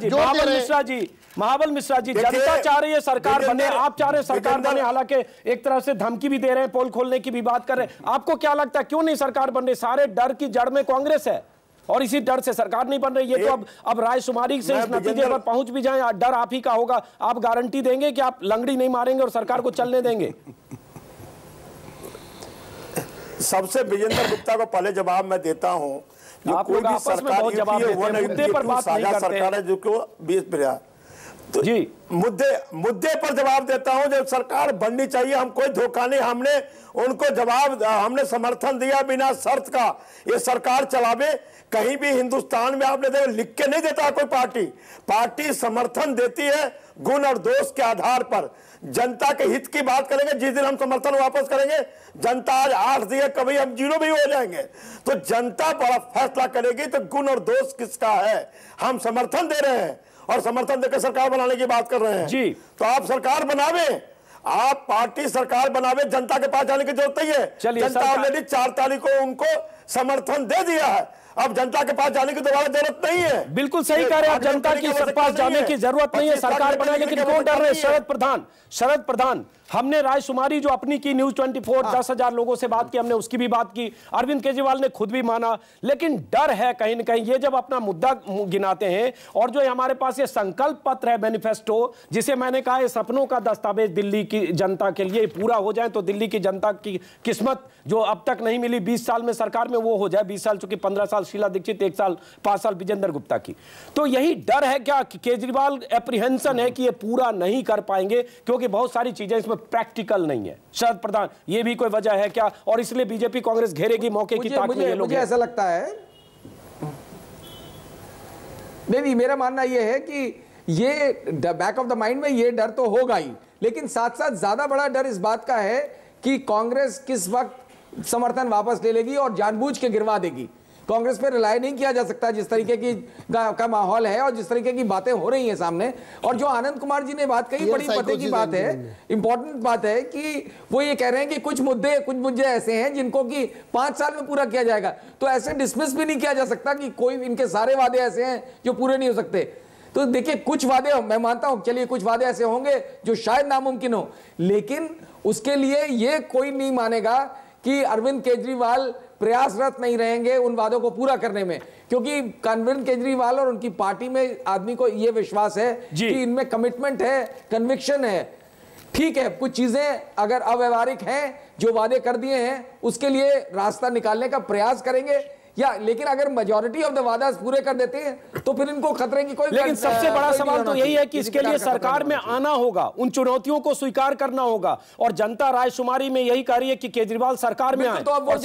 जी, जनता चाह रही है सरकार बने, आप चाह रहे हैं सरकार बने, हालांकि एक तरह से धमकी भी दे रहे हैं, पोल खोलने की भी बात कर रहे हैं। आपको क्या लगता है क्यों नहीं सरकार बन रही? सारे डर की जड़ में कांग्रेस है और इसी डर से सरकार नहीं बन रही। ये तो अब रायशुमारी से इस नतीजे पर पहुंच भी जाए, डर आप ही का होगा। आप गारंटी देंगे कि आप लंगड़ी नहीं मारेंगे और सरकार को चलने देंगे? सबसे विजेंद्र गुप्ता को पहले जवाब मैं देता हूं, जो कोई भी सरकार मुद्दे पर बात नहीं करते, सरकार है जो को 20 तो जी मुद्दे पर जवाब देता हूं। जो सरकार बननी चाहिए, हम कोई धोखा नहीं, हमने उनको जवाब, हमने समर्थन दिया बिना शर्त का। ये सरकार चलावे, कहीं भी हिंदुस्तान में आपने देखा लिख के नहीं देता कोई पार्टी समर्थन देती है गुण और दोष के आधार पर। जनता के हित की बात करेंगे, जिस दिन हम समर्थन वापस करेंगे, जनता आज 8 दिए, कभी हम 0 भी हो जाएंगे, तो जनता बड़ा फैसला करेगी तो गुण और दोष किसका है। हम समर्थन दे रहे हैं और समर्थन देकर सरकार बनाने की बात कर रहे हैं जी। तो आप सरकार बनावे, आप पार्टी सरकार बनावे, जनता के पास जाने की जरूरत नहीं है। जनता ऑलरेडी 4 तारीख को उनको समर्थन दे दिया है, अब जनता के पास जाने की दोबारा जरूरत नहीं है। बिल्कुल सही कह रहे हैं आप, जनता के पास जाने की जरूरत नहीं है, सरकार बनाए। लेकिन क्यों डर रहे? शरद प्रधान, हमने रायशुमारी जो अपनी की न्यूज 24 10,000 लोगों से बात की, हमने उसकी भी बात की, अरविंद केजरीवाल ने खुद भी माना, लेकिन डर है कहीं ना कहीं। ये जब अपना मुद्दा गिनाते हैं और जो हमारे पास ये संकल्प पत्र है, मैनिफेस्टो, जिसे मैंने कहा ये सपनों का दस्तावेज दिल्ली की जनता के लिए पूरा हो जाए तो दिल्ली की जनता की किस्मत जो अब तक नहीं मिली 20 साल में सरकार में, वो हो जाए। 20 साल चूंकि 15 साल शीला दीक्षित, 5 साल विजेंद्र गुप्ता की। तो यही डर है क्या केजरीवाल एप्रीहेंशन है कि ये पूरा नहीं कर पाएंगे, क्योंकि बहुत सारी चीजें इसमें प्रैक्टिकल नहीं है। शरद प्रधान, ये भी कोई वजह है क्या? और इसलिए बीजेपी कांग्रेस घेरेगी मौके की ताक में ये लोग। मुझे ऐसा लगता है, नहीं, मेरा मानना यह है कि ये बैक ऑफ द माइंड में ये डर तो होगा ही, लेकिन साथ साथ ज्यादा बड़ा डर इस बात का है कि कांग्रेस किस वक्त समर्थन वापस ले लेगी और जानबूझ के गिरवा देगी। कांग्रेस पे रिलाय नहीं किया जा सकता जिस तरीके की का माहौल है और जिस तरीके की बातें हो रही हैं सामने। और जो आनंद कुमार जी ने बात कही, बड़ी पते की बात है, इंपॉर्टेंट बात है कि वो ये कह रहे हैं कि कुछ मुद्दे ऐसे हैं जिनको कि 5 साल में पूरा किया जाएगा। तो ऐसे डिसमिस भी नहीं किया जा सकता कि कोई इनके सारे वादे ऐसे हैं जो पूरे नहीं हो सकते। तो देखिए, कुछ वादे मैं मानता हूं, चलिए कुछ वादे ऐसे होंगे जो शायद नामुमकिन हो, लेकिन उसके लिए ये कोई नहीं मानेगा कि अरविंद केजरीवाल प्रयासरत नहीं रहेंगे उन वादों को पूरा करने में, क्योंकि अरविंद केजरीवाल और उनकी पार्टी में आदमी को यह विश्वास है कि इनमें कमिटमेंट है, कन्विक्शन है। ठीक है, कुछ चीजें अगर अव्यवहारिक हैं, जो वादे कर दिए हैं उसके लिए रास्ता निकालने का प्रयास करेंगे, या लेकिन अगर मेजॉरिटी ऑफ द वादास पूरे कर देते हैं तो फिर इनको खतरे की कोई। लेकिन सबसे बड़ा सवाल तो यही है कि इसके लिए सरकार में आना होगा, उन चुनौतियों को स्वीकार करना होगा, और जनता रायशुमारी में यही कह रही है कि केजरीवाल सरकार में आए। तो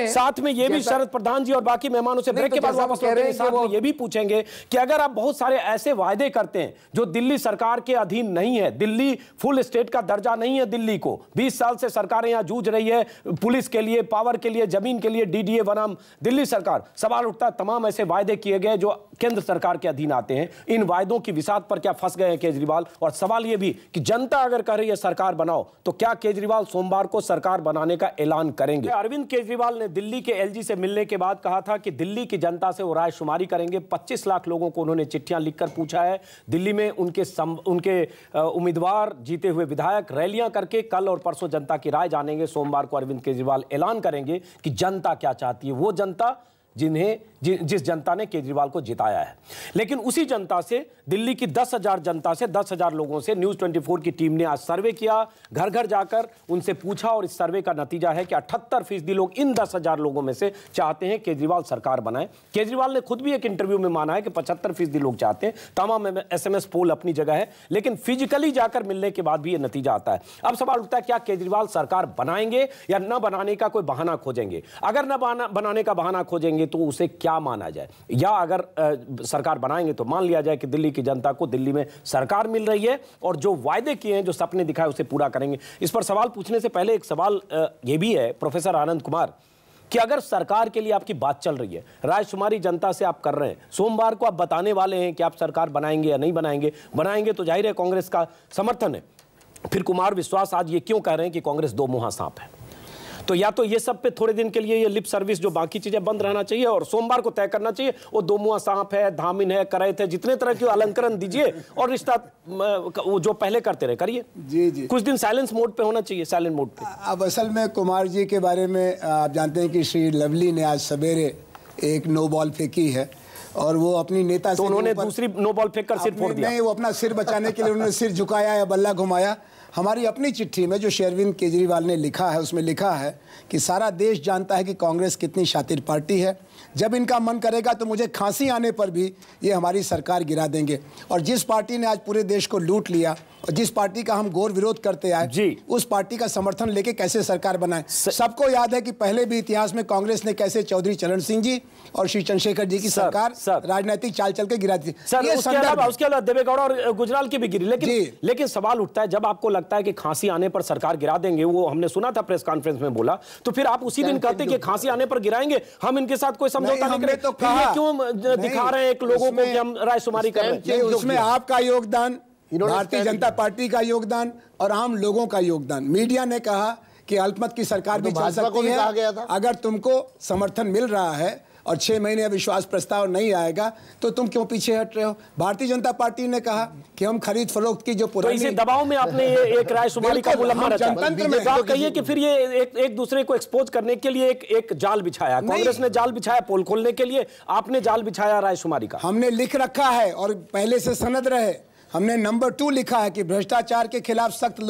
साथ में ये भी शरद प्रधान जी और बाकी मेहमानों से ब्रेक के बाद वापस लौटेंगे, साथ में ये भी पूछेंगे कि अगर आप बहुत सारे ऐसे वायदे करते हैं जो दिल्ली सरकार के अधीन नहीं है, दिल्ली फुल स्टेट का दर्जा नहीं है दिल्ली को, 20 साल से सरकारें यहां जूझ रही है पुलिस के लिए, पावर के लिए, जमीन के लिए, डीडीए बनाम दिल्ली सरकार, सवाल उठता है तमाम ऐसे वायदे किए गए जो केंद्र सरकार के अधीन आते हैं, इन वायदों की विसात पर क्या फंस गए हैं केजरीवाल? और सवाल यह भी कि जनता अगर कह रही है सरकार बनाओ, तो क्या केजरीवाल सोमवार को सरकार बनाने का ऐलान करेंगे? अरविंद केजरीवाल ने दिल्ली के एलजी से मिलने के बाद कहा था कि दिल्ली की जनता से वो रायशुमारी करेंगे। 25 लाख लोगों को उन्होंने चिट्ठियां लिखकर पूछा है। दिल्ली में उनके उम्मीदवार, जीते हुए विधायक रैलियां करके कल और परसों जनता की राय जानेंगे। सोमवार को अरविंद केजरीवाल ऐलान करेंगे कि जनता क्या चाहती है, वो जनता जिस जनता ने केजरीवाल को जिताया है। लेकिन उसी जनता से, दिल्ली की 10,000 जनता से, 10,000 लोगों से न्यूज 24 की टीम ने आज सर्वे किया, घर घर जाकर उनसे पूछा, और इस सर्वे का नतीजा है कि 78% लोग इन 10,000 लोगों में से चाहते हैं केजरीवाल सरकार बनाए। केजरीवाल ने खुद भी एक इंटरव्यू में माना है कि 75% लोग चाहते हैं। तमाम SMS पोल अपनी जगह है, लेकिन फिजिकली जाकर मिलने के बाद भी यह नतीजा आता है। अब सवाल उठता है, क्या केजरीवाल सरकार बनाएंगे या न बनाने का कोई बहाना खोजेंगे? अगर न बनाने का बहाना खोजेंगे तो उसे क्या माना जाए, या अगर सरकार बनाएंगे तो मान लिया जाए कि दिल्ली की जनता को दिल्ली में सरकार मिल रही है और जो वायदे किए हैं, जो सपने दिखाए, उसे पूरा करेंगे। इस पर सवाल पूछने से पहले एक सवाल यह भी है प्रोफेसर आनंद कुमार कि अगर सरकार के लिए आपकी बात चल रही है, रायशुमारी जनता से आप कर रहे हैं, सोमवार को आप बताने वाले हैं कि आप सरकार बनाएंगे या नहीं बनाएंगे, बनाएंगे तो जाहिर है कांग्रेस का समर्थन है। फिर कुमार विश्वास आज ये क्यों कह रहे हैं कि कांग्रेस दो मुंहा सांप है? तो या तो ये सब पे थोड़े दिन के लिए ये लिप सर्विस जो बाकी चीजें बंद रहना चाहिए और सोमवार को तय करना चाहिए वो दो मुंहा सांप है, धामिन है, करैत है, जितने तरह के अलंकरण दीजिए और रिश्ता जो पहले करते रहे करिए। जी जी, कुछ दिन साइलेंस मोड पे होना चाहिए, साइलेंट मोड पे। अब असल में कुमार जी के बारे में आप जानते हैं कि श्री लवली ने आज सवेरे एक नो बॉल फेंकी है और वो अपनी नेता तो उन्होंने दूसरी नो बॉल फेंक कर सिर फोड़ दिया। नहीं, वो अपना सिर बचाने के लिए उन्होंने सिर झुकाया या बल्ला घुमाया। हमारी अपनी चिट्ठी में जो अरविंद केजरीवाल ने लिखा है उसमें लिखा है कि सारा देश जानता है कि कांग्रेस कितनी शातिर पार्टी है, जब इनका मन करेगा तो मुझे खांसी आने पर भी ये हमारी सरकार गिरा देंगे। और जिस पार्टी ने आज पूरे देश को लूट लिया और जिस पार्टी का हम घोर विरोध करते आए जी, उस पार्टी का समर्थन लेके कैसे सरकार बनाए। सबको याद है कि पहले भी इतिहास में कांग्रेस ने कैसे चौधरी चरण सिंह जी और श्री चंद्रशेखर जी की सरकार राजनीतिक चाल चल के गिराती थी। उसके अलावा देवेगौड़ा और गुजराल की भी गिरी। लेकिन सवाल उठता है जब आपको लगता है कि खांसी आने पर सरकार गिरा देंगे, वो हमने सुना था प्रेस कॉन्फ्रेंस में बोला, तो फिर आप उसी दिन कहते कि खांसी आने पर गिराएंगे, हम इनके साथ कोई समझौता नहीं करें। तो क्यों दिखा रहे हैं एक लोगों को कि हम रायशुमारी कर रहे हैं? उसमें आपका योगदान, भारतीय जनता पार्टी का योगदान और आम लोगों का योगदान। मीडिया ने कहा कि अल्पमत की सरकार भी चल सकती है अगर तुमको समर्थन मिल रहा है और 6 महीने विश्वास प्रस्ताव नहीं आएगा तो तुम क्यों पीछे हट रहे हो। भारतीय जनता पार्टी ने कहा कि हम खरीद फरोख्त की जो पुरानी, तो इसी दबाव में आपने एक रायशुमारी का मुलम्मा रचा। आप कहिए कि फिर ये एक दूसरे को एक्सपोज करने के लिए एक जाल बिछाया, कांग्रेस ने जाल बिछाया पोल खोलने के लिए, आपने जाल बिछाया रायशुमारी का। हमने लिख रखा है और पहले से सनद रहे, हमने नंबर 2 लिखा है कि भ्रष्टाचार के खिलाफ सख्त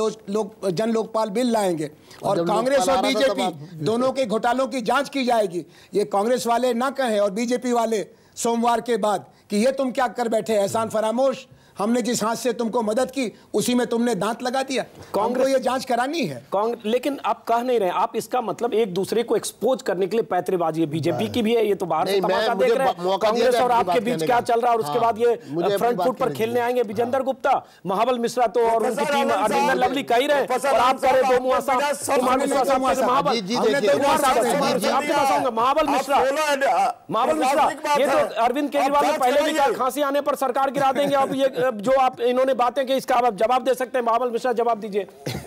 जन लोकपाल बिल लाएंगे और कांग्रेस और बीजेपी दोनों के घोटालों की जांच की जाएगी। ये कांग्रेस वाले ना कहें और बीजेपी वाले सोमवार के बाद कि ये तुम क्या कर बैठे, एहसान फरामोश, हमने जिस हाथ से तुमको मदद की उसी में तुमने दांत लगा दिया। कांग्रेस को ये जांच करानी है। लेकिन आप कह नहीं रहे, आप इसका मतलब एक दूसरे को एक्सपोज करने के लिए पैतरेबाजी है। बीजेपी की भी है, ये तो बाहर से तमाशा देख रहे हैं कांग्रेस और आपके बीच क्या चल रहा है। और उसके बाद ये फ्रंट फुट पर खेलने आएंगे विजेंद्र गुप्ता, महाबल मिश्रा तो और उनकी टीम अर्जुन लवली कह ही रहे और आप कह रहे दो मुंहा सांप। महाबल मिश्रा, ये तो अरविंद केजरीवाल ने पहले भी कहा खांसी आने पर सरकार गिरा देंगे। अब ये जो आप इन्होंने बातें की इसका आप जवाब दे सकते हैं। महाबल मिश्रा जवाब दीजिए।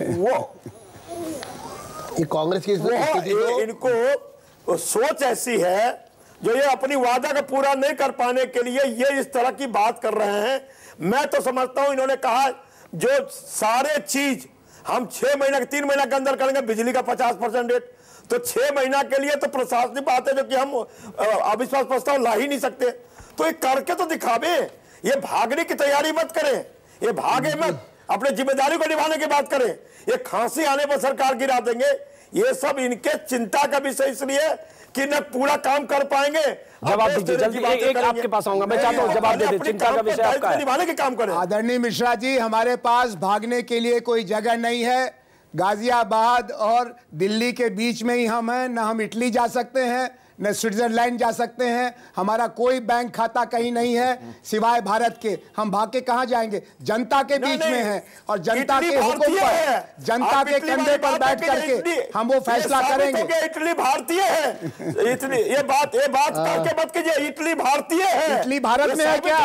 वो ये कांग्रेस की इनको सोच ऐसी है जो ये अपनी वादा का पूरा नहीं कर पाने के लिए ये इस तरह की बात कर रहे हैं। मैं तो समझता हूं इन्होंने कहा जो सारे चीज हम 6 महीने 3 महीने के अंदर करेंगे, बिजली का 50% रेट, तो 6 महीना के लिए तो प्रशासनिक बात है जो कि हम अविश्वास प्रस्ताव ला ही नहीं सकते। तो ये करके तो दिखावे, ये भागने की तैयारी मत करें, ये भागे मत, अपने जिम्मेदारी को निभाने की बात करें। ये खांसी आने पर सरकार गिरा देंगे, ये सब इनके चिंता का विषय इसलिए कि न पूरा काम कर पाएंगे। जवाब दीजिए जल्दी, एक आपके पास आऊंगा, मैं चाहता हूं जवाब दे दे। चिंता का विषय आपका है, निभाने के काम करें। आदरणीय मिश्रा जी, हमारे पास भागने के लिए कोई जगह नहीं है। गाजियाबाद और दिल्ली के बीच में ही हम हैं, न हम इटली जा सकते हैं न स्विट्जरलैंड जा सकते हैं। हमारा कोई बैंक खाता कहीं नहीं है सिवाय भारत के। हम भाग के कहां जाएंगे? जनता के बीच में है और जनता के हुक्म पर, जनता के कंधे पर बैठ करके हम वो फैसला करेंगे। इटली भारतीय है, इटली ये बात करके मत कीजिए। इटली भारतीय है, इटली भारत में है क्या?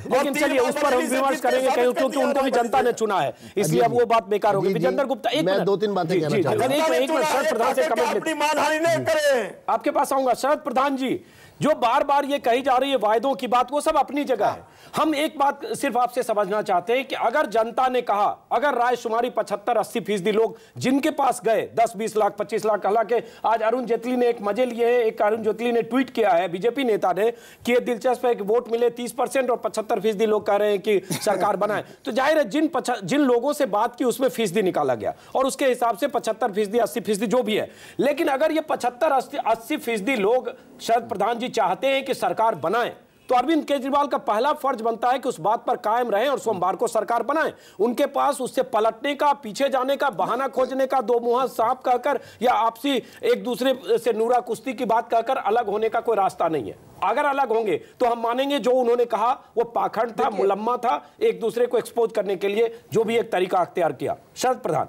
लेकिन चलिए उस पर हम विमर्श करेंगे क्योंकि उनको भी जनता ने चुना है, इसलिए अब वो बात बेकार होगी। विजेंद्र गुप्ता, एक मैं 2-3 बातें कहना चाहता हूं। एक मिनट, शरद प्रधान से कमेंट अपनी मानहानि नहीं करें। आपके पास आऊंगा। शरद प्रधान जी, जो बार बार ये कही जा रही है वायदों की बात, वो सब अपनी जगह है। हम एक बात सिर्फ आपसे समझना चाहते हैं कि अगर जनता ने कहा, अगर रायशुमारी 75-80% लोग जिनके पास गए 10-20 लाख 25 लाख, हालांकि आज अरुण जेटली ने एक मजे लिए हैं, एक अरुण जेटली ने ट्वीट किया है बीजेपी नेता ने कि ये दिलचस्प है कि वोट मिले 30% और 75% लोग कह रहे हैं कि सरकार बनाए। तो जाहिर है जिन लोगों से बात की उसमें फीसदी निकाला गया और उसके हिसाब से 75% 80% जो भी है। लेकिन अगर ये 75-80% लोग शरद प्रधान चाहते हैं कि सरकार बनाएं, तो अरविंद केजरीवाल का पहला फर्ज बनता है कि उस बात पर कायम रहें और सोमवार को सरकार बनाएं। उनके पास उससे पलटने का, पीछे जाने का, बहाना खोजने का, दो मुंहा सांप कहकर या आपसी एक दूसरे से नूरा कुश्ती की बात कहकर अलग होने का कोई रास्ता नहीं है। अगर अलग होंगे तो हम मानेंगे जो उन्होंने कहा वो पाखंड था, मुलम्मा था, एक दूसरे को एक्सपोज करने के लिए जो भी एक तरीका अख्तियार किया। शरद प्रधान,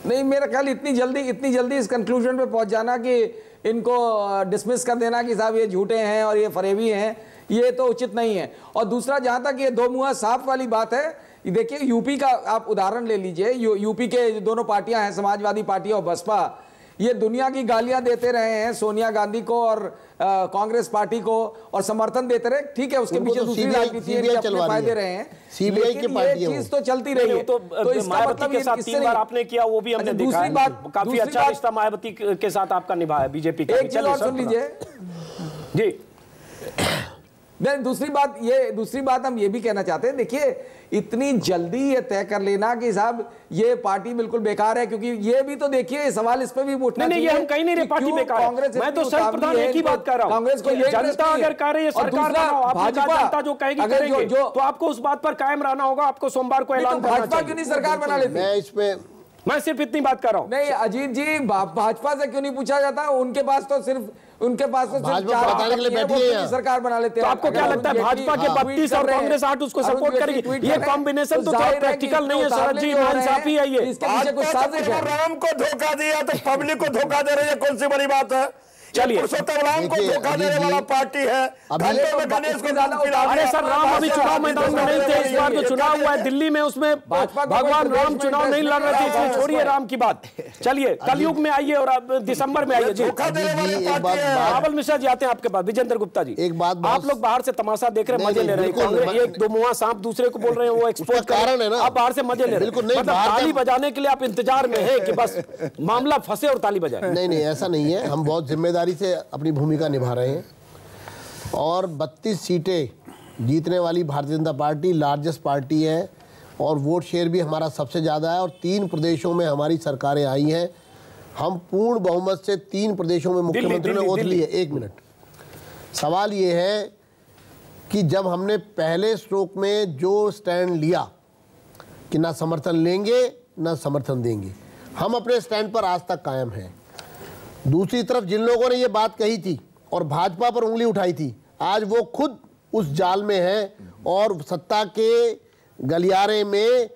नहीं, मेरा ख्याल इतनी जल्दी इस कंक्लूजन पे पहुंच जाना कि इनको डिसमिस कर देना कि साहब ये झूठे हैं और ये फरेबी हैं, ये तो उचित नहीं है। और दूसरा, जहां तक ये दो मुंहा साफ वाली बात है, देखिए यूपी का आप उदाहरण ले लीजिए। यूपी के दोनों पार्टियां हैं, समाजवादी पार्टी और बसपा, ये दुनिया की गालियां देते रहे हैं सोनिया गांधी को और कांग्रेस पार्टी को, और समर्थन देते रहे। ठीक है, उसके पीछे दूसरी राजनीति है, अपने फायदे रहे हैं, सीबीआई की पार्टी ये चीज तो चलती रही है। तो इसका मतलब के साथ 3 बार आपने किया, वो भी हमने देखा है। काफी अच्छा रिश्ता मायावती के साथ आपका निभाया बीजेपी का। एक चीज और सुन लीजिए जी। नहीं, दूसरी बात हम ये भी कहना चाहते हैं, देखिए इतनी जल्दी ये तय कर लेना कि साहब ये पार्टी बिल्कुल बेकार है, क्योंकि ये भी तो देखिए सवाल इस पे भी उठना चाहिए। नहीं, ये हम कहीं नहीं रहे पार्टी बेकार है। मैं तो सर प्रधान एक ही बात कर रहा हूं, कांग्रेस को ये जनता अगर कह रही है सरकार बनाओ, आपने कहा जनता जो कहेगी करेंगे, तो आपको उस बात पर कायम रहना होगा। आपको सोमवार को ऐलान करना चाहिए। भाजपा क्यों नहीं सरकार बना लेती? मैं सिर्फ इतनी बात कर रहा हूं। नहीं अजीत जी, भाजपा से क्यों नहीं पूछा जाता? उनके पास तो सिर्फ सरकार बना लेते हैं। तो आपको क्या लगता है भाजपा के 32 और कांग्रेस 8 उसको सपोर्ट करेगी? ये कॉम्बिनेशन तो प्रैक्टिकल नहीं है शरद जी, नाइंसाफी है ये। इसके पीछे कुछ साजिश है। राम को धोखा दिया तो पब्लिक को धोखा दे रही है, कौन सी बड़ी बात है? चलिए, पुरुषोत्तम राम को धोखा देने वाला पार्टी है। अरे सर, राम अभी चुनाव मैदान में नहीं थे। इस बार जो चुनाव हुआ है दिल्ली में, उसमें भगवान राम चुनाव नहीं लड़ रहे थे, इसलिए छोड़िए राम की बात। चलिए कलयुग में आइए और अब दिसंबर में आइए। जी महाबल मिश्रा जी आते हैं आपके पास। विजेंद्र गुप्ता जी, एक बात, आप लोग बाहर से तमाशा देख रहे हैं, मजे ले रहे हैं। एक दो मुंहा सांप दूसरे को बोल रहे हैं, वो एक्सपोज कारण है ना, आप बाहर से मजे ले रहे हैं। मतलब ताली बजाने के लिए आप इंतजार में है कि बस मामला फंसे और ताली बजाए। नहीं, ऐसा नहीं है। हम बहुत जिम्मेदारी से अपनी भूमिका निभा रहे हैं और 32 सीटें जीतने वाली Bharatiya Janata party largest party है और वोट शेयर भी हमारा सबसे ज़्यादा है और 3 प्रदेशों में हमारी सरकारें आई हैं। हम पूर्ण बहुमत से 3 प्रदेशों में मुख्यमंत्री ने ओथ ली है। 1 मिनट, सवाल ये है कि जब हमने पहले स्ट्रोक में जो स्टैंड लिया कि ना समर्थन लेंगे ना समर्थन देंगे, हम अपने स्टैंड पर आज तक कायम हैं। दूसरी तरफ जिन लोगों ने ये बात कही थी और भाजपा पर उंगली उठाई थी, आज वो खुद उस जाल में हैं और सत्ता के गलियारे में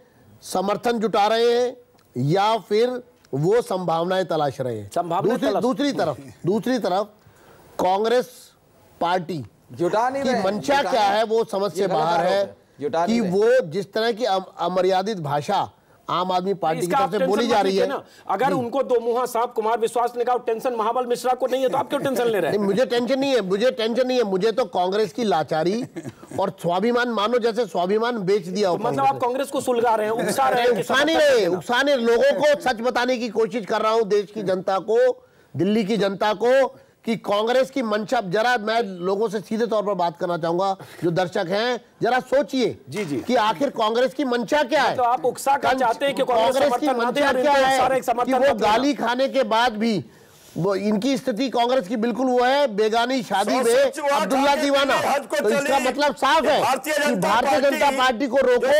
समर्थन जुटा रहे हैं या फिर वो संभावनाएं तलाश रहे हैं। दूसरी तरफ कांग्रेस पार्टी की मंशा क्या है वो समझ से बाहर है कि वो जिस तरह की अमर्यादित भाषा आम आदमी पार्टी की तरफ से बोली जा रही है ना। अगर उनको दो मुंहा सांप कुमार विश्वास ने कहा टेंशन महाबल मिश्रा को नहीं है, तो आप क्यों टेंशन ले रहे हैं? मुझे टेंशन नहीं है, मुझे तो कांग्रेस की लाचारी और स्वाभिमान, मानो जैसे स्वाभिमान बेच दिया। मतलब आप कांग्रेस को सुलगा रहे हैं, उकसा रहे हैं। उकसाने लोगों को सच बताने की कोशिश कर रहा हूं, देश की जनता को, दिल्ली की जनता को, कि कांग्रेस की मंशा, जरा मैं लोगों से सीधे तौर पर बात करना चाहूंगा, जो दर्शक हैं जरा सोचिए जी कि आखिर कांग्रेस की मंशा क्या है। तो आप उकसा कर चाहते हैं कि कांग्रेस की मंशा क्या है कि वो गाली खाने के बाद भी वो इनकी स्थिति कांग्रेस की बिल्कुल वो है बेगानी शादी में अब्दुल्ला दीवाना। तो इसका मतलब साफ है कि भारतीय जनता पार्टी को रोको,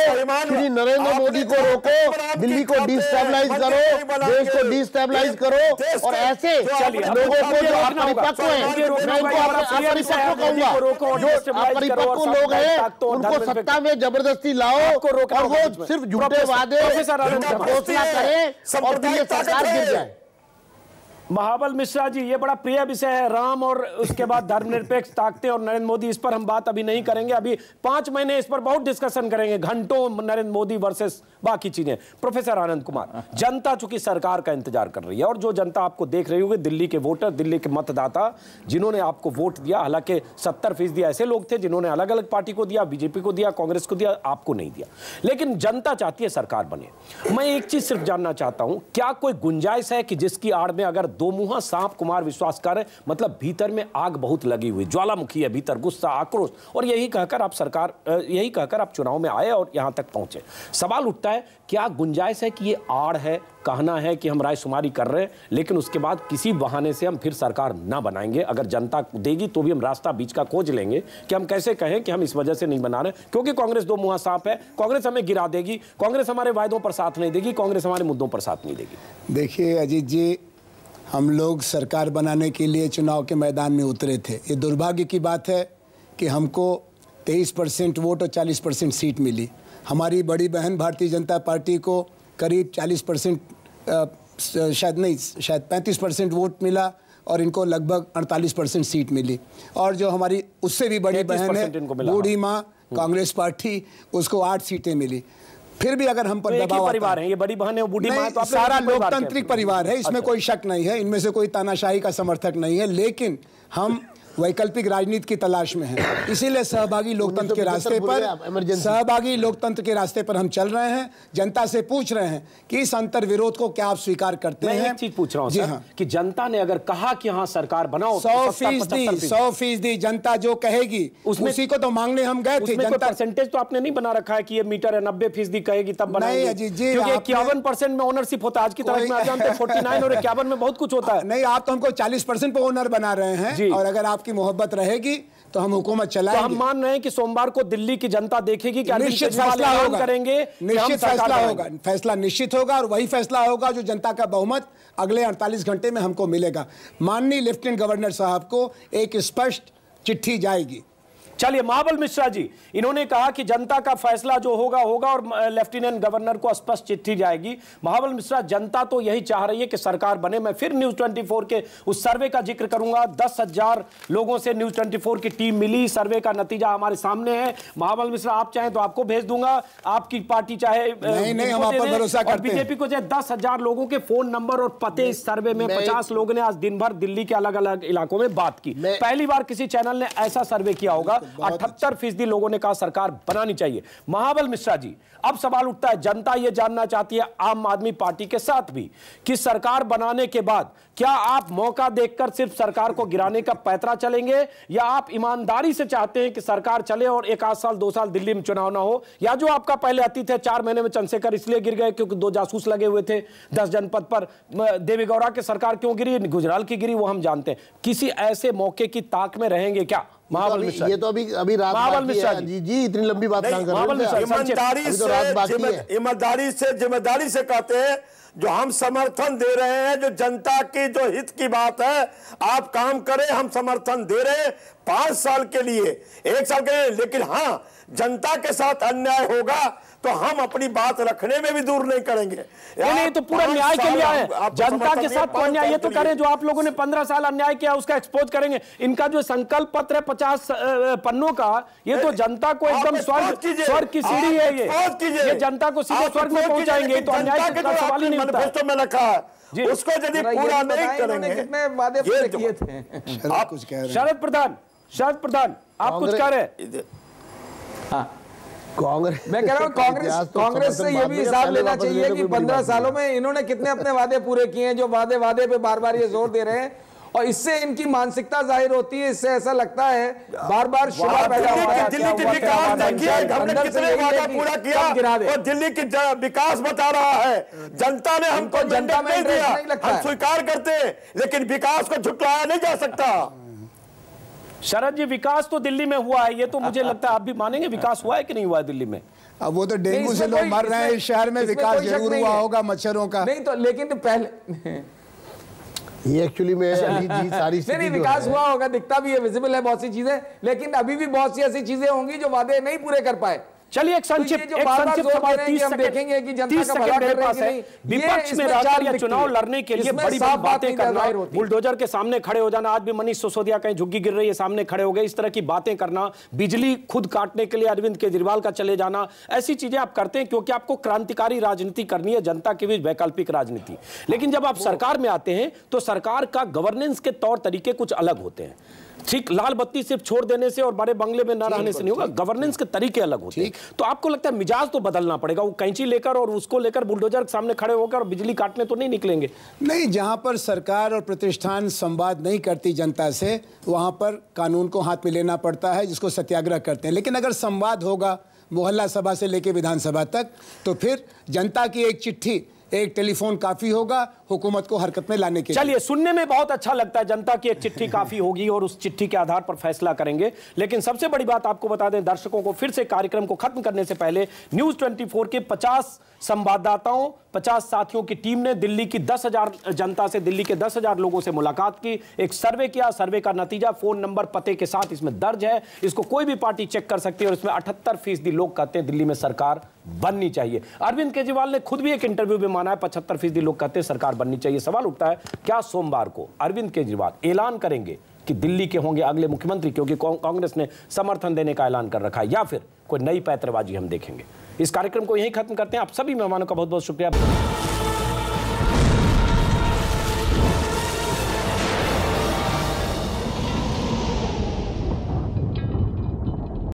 श्री नरेंद्र मोदी को रोको, दिल्ली को डिस्टेबलाइज करो, देश को डिस्टेबलाइज करो और ऐसे लोगों को जो अपरिपक्व हैं, मैं उनको अपरिपक्व कहूंगा, जो अपरिपक्व लोग हैं उनको सत्ता में जबरदस्ती लाओ और वो सिर्फ झूठे वादे घोषणा करें और फिर ये सरकार गिर जाए। महाबल मिश्रा जी, ये बड़ा प्रिय विषय है, राम और उसके बाद धर्मनिरपेक्ष ताकतें और नरेंद्र मोदी। इस पर हम बात अभी नहीं करेंगे, अभी 5 महीने इस पर बहुत डिस्कशन करेंगे, घंटों नरेंद्र मोदी वर्सेस बाकी चीजें। प्रोफेसर आनंद कुमार, जनता चूंकि सरकार का इंतजार कर रही है और जो जनता आपको देख रही होगी, दिल्ली के वोटर, दिल्ली के मतदाता जिन्होंने आपको वोट दिया, हालांकि 70% ऐसे लोग थे जिन्होंने अलग अलग पार्टी को दिया, बीजेपी को दिया, कांग्रेस को दिया, आपको नहीं दिया, लेकिन जनता चाहती है सरकार बने। मैं एक चीज सिर्फ जानना चाहता हूं, क्या कोई गुंजाइश है कि जिसकी आड़ में अगर दो मुंहा सांप कुमार विश्वास कर रहे, मतलब भीतर में आग बहुत लगी हुई, ज्वालामुखी है भीतर, गुस्सा, आक्रोश, और यही कहकर आप चुनाव में आए और यहां तक पहुंचे। सवाल उठता है, क्या गुंजाइश है कि ये आड़ है, कहना है कि हम रायशुमारी कर रहे हैं, लेकिन उसके बाद किसी बहाने से हम फिर सरकार ना बनाएंगे, अगर जनता देगी तो भी हम रास्ता बीच का खोज लेंगे कि हम कैसे कहें कि हम इस वजह से नहीं बना रहे क्योंकि कांग्रेस दो मुंहा सांप है, कांग्रेस हमें गिरा देगी, कांग्रेस हमारे वायदों पर साथ नहीं देगी, कांग्रेस हमारे मुद्दों पर साथ नहीं देगी। देखिए अजीत जी, हम लोग सरकार बनाने के लिए चुनाव के मैदान में उतरे थे। ये दुर्भाग्य की बात है कि हमको 23% वोट और 40% सीट मिली। हमारी बड़ी बहन भारतीय जनता पार्टी को करीब 40% शायद 35% वोट मिला और इनको लगभग 48% सीट मिली। और जो हमारी उससे भी बड़ी बहन है बूढ़ी माँ कांग्रेस पार्टी, उसको 8 सीटें मिली। फिर भी अगर हम पर दबाव परिवार है, ये बड़ी बहन है, बूढ़ी माँ, तो सारा लोकतांत्रिक परिवार है, इसमें कोई शक नहीं है, इनमें से कोई तानाशाही का समर्थक नहीं है, लेकिन हम वैकल्पिक राजनीति की तलाश में हैं। इसीलिए सहभागी लोकतंत्र के रास्ते पर हम चल रहे हैं। जनता से पूछ रहे हैं कि इस अंतर विरोध को क्या आप स्वीकार करते हैं। मैं एक चीज पूछ रहा हूं सर, कि जनता ने अगर कहा कि हाँ सरकार बनाओ, 100% जनता जो कहेगी उसी को तो मांगने हम गए थे। जनता परसेंटेज तो आपने नहीं बना रखा है कि ये मीटर है 90% कहेगी तब बनाएंगे, क्योंकि 51% में ओनरशिप होता है। आज की तारीख में आप जानते हैं 49 और 51 में बहुत कुछ होता है। नहीं, आप तो हमको 40% पे ओनर बना रहे हैं, और अगर आपकी मोहब्बत रहेगी तो हम हुकूमत चलाएंगे। तो हम मान रहे हैं कि सोमवार को दिल्ली की जनता देखेगी कि निश्चित फैसला होगा, करेंगे, निश्चित फैसला होगा, फैसला निश्चित होगा, और वही फैसला होगा जो जनता का बहुमत अगले 48 घंटे में हमको मिलेगा। माननीय लेफ्टिनेंट गवर्नर साहब को एक स्पष्ट चिट्ठी जाएगी। चलिए, महाबल मिश्रा जी, इन्होंने कहा कि जनता का फैसला जो होगा और लेफ्टिनेंट गवर्नर को स्पष्ट चिट्ठी जाएगी। महाबल मिश्रा, जनता तो यही चाह रही है कि सरकार बने। मैं फिर न्यूज 24 के उस सर्वे का जिक्र करूंगा। 10,000 लोगों से न्यूज 24 की टीम मिली, सर्वे का नतीजा हमारे सामने है। महाबल मिश्रा, आप चाहें तो आपको भेज दूंगा, आपकी पार्टी चाहे नहीं, हम आप पर भरोसा करते हैं। बीजेपी को चाहे 10,000 लोगों के फोन नंबर और पते इस सर्वे में 50 लोगों ने आज दिन भर दिल्ली के अलग अलग इलाकों में बात की। पहली बार किसी चैनल ने ऐसा सर्वे किया होगा। 78% लोगों ने कहा सरकार बनानी चाहिए। महाबल मिश्रा जी, अब सवाल उठता है, जनता यह जानना चाहती है आम आदमी पार्टी के साथ भी कि सरकार बनाने के बाद क्या आप मौका देखकर सिर्फ सरकार को गिराने का पैतरा चलेंगे, या आप ईमानदारी से चाहते हैं कि सरकार चले और 1 साल 2 साल दिल्ली में चुनाव ना हो? या जो आपका पहले अतीत है, 4 महीने में चंद्रशेखर इसलिए गिर गए क्योंकि 2 जासूस लगे हुए थे 10 जनपद पर। देवेगौड़ा की सरकार क्यों गिरी, गुजराल की गिरी, वो हम जानते हैं। किसी ऐसे मौके की ताक में रहेंगे क्या? महाबल मिश्रा, ये तो अभी रात बाकी है जी, इतनी लंबी बात ना करें। ईमानदारी से जिम्मेदारी से कहते हैं, जो हम समर्थन दे रहे हैं, जो जनता की जो हित की बात है, आप काम करें, हम समर्थन दे रहे हैं 5 साल के लिए, 1 साल के लिए। लेकिन हाँ, जनता के साथ अन्याय होगा तो हम अपनी बात रखने में भी दूर नहीं करेंगे। नहीं, तो पूरा न्याय के लिए आए, जनता के साथ तो अन्याय ये तो करें जो आप लोगों ने 15 साल अन्याय किया उसका एक्सपोज करेंगे। इनका जो संकल्प पत्र है 50 पन्नों का, ये तो जनता को एकदम स्वर्ग की सीढ़ी है। ये जनता को सीधे स्वर्ग में पहुंचाएंगे, तो अन्याय का सवाल ही नहीं उठता। में रखा है उसको यदि पूरा नहीं करेंगे, कितने वादे पूरे किए थे। आप कुछ कह रहे हैं? शरद प्रधान आप कुछ कह रहे हैं? कांग्रेस, मैं कह रहा हूँ कांग्रेस से ये भी हिसाब लेना चाहिए कि 15 सालों में इन्होंने कितने अपने वादे पूरे किए हैं, जो वादे पे बार बार ये जोर दे रहे हैं, और इससे इनकी मानसिकता जाहिर होती है। इससे ऐसा लगता है बार शुबा पैदा होता है। दिल्ली की विकास देखिए, हमने कितने वादा पूरा किया और दिल्ली की विकास बता रहा है। जनता ने हमको जनता नहीं दिया, हम स्वीकार करते हैं, लेकिन विकास को झुटलाया नहीं जा सकता। शरद जी, विकास तो दिल्ली में हुआ है, ये तो मुझे लगता है आप भी मानेंगे। विकास हुआ है कि नहीं हुआ है दिल्ली में? अब वो तो डेंगू से लोग मर रहे हैं, इस शहर में विकास जरूर हुआ होगा मच्छरों का। नहीं तो, लेकिन तो पहले ये एक्चुअली में सारी नहीं विकास हुआ होगा, दिखता भी है, विजिबल है बहुत सी चीजें, लेकिन अभी भी बहुत सी ऐसी चीजें होंगी जो वादे नहीं पूरे कर पाए। चलिए एक संक्षिप्त सवाल 30 सेकंड देखेंगे कि जनता का भला कर रहे हैं। विपक्ष में रहकर या चुनाव लड़ने के लिए बड़ी बड़ी बातें करना, बुलडोजर के सामने खड़े हो जाना, आज भी मनीष सिसोदिया कहीं झुग्गी गिर रही है सामने खड़े हो गए, इस तरह की बातें करना, बिजली खुद काटने के लिए अरविंद केजरीवाल का चले जाना, ऐसी चीजें आप करते हैं क्योंकि आपको क्रांतिकारी राजनीति करनी है, जनता के बीच वैकल्पिक राजनीति। लेकिन जब आप सरकार में आते हैं तो सरकार का गवर्नेंस के तौर तरीके कुछ अलग होते हैं। ठीक, लाल बत्ती सिर्फ छोड़ देने से और बड़े बंगले में न रहने से नहीं होगा, गवर्नेंस के तरीके अलग होते हैं। तो आपको लगता है मिजाज तो बदलना पड़ेगा, वो कैंची लेकर और उसको लेकर बुलडोजर के सामने खड़े होकर बिजली काटने तो नहीं निकलेंगे। नहीं, जहां पर सरकार और प्रतिष्ठान संवाद नहीं करती जनता से, वहां पर कानून को हाथ में लेना पड़ता है, जिसको सत्याग्रह कहते हैं। लेकिन अगर संवाद होगा मोहल्ला सभा से लेकर विधानसभा तक, तो फिर जनता की एक चिट्ठी, एक टेलीफोन काफी होगा, हुकूमत को हरकत में लाने के लिए। चलिए, सुनने में बहुत अच्छा लगता है, जनता की एक चिट्ठी काफी होगी और उस चिट्ठी के आधार पर फैसला करेंगे। लेकिन सबसे बड़ी बात आपको बता दें दर्शकों को, फिर से कार्यक्रम को खत्म करने से पहले न्यूज 24 के 50 संवाददाताओं, 50 साथियों की टीम ने दिल्ली की 10,000 जनता से, दिल्ली के 10,000 लोगों से मुलाकात की, एक सर्वे किया। सर्वे का नतीजा फोन नंबर पते के साथ इसमें दर्ज है, इसको कोई भी पार्टी चेक कर सकती है और इसमें 78% लोग कहते हैं दिल्ली में सरकार बननी चाहिए। अरविंद केजरीवाल ने खुद भी एक इंटरव्यू में माना है 75% लोग कहते हैं सरकार बननी चाहिए। सवाल उठता है, क्या सोमवार को अरविंद केजरीवाल ऐलान करेंगे कि दिल्ली के होंगे अगले मुख्यमंत्री, क्योंकि कांग्रेस ने समर्थन देने का ऐलान कर रखा है, या फिर कोई नई पैंतरेबाजी हम देखेंगे? इस कार्यक्रम को यहीं खत्म करते हैं। आप सभी मेहमानों का बहुत बहुत शुक्रिया।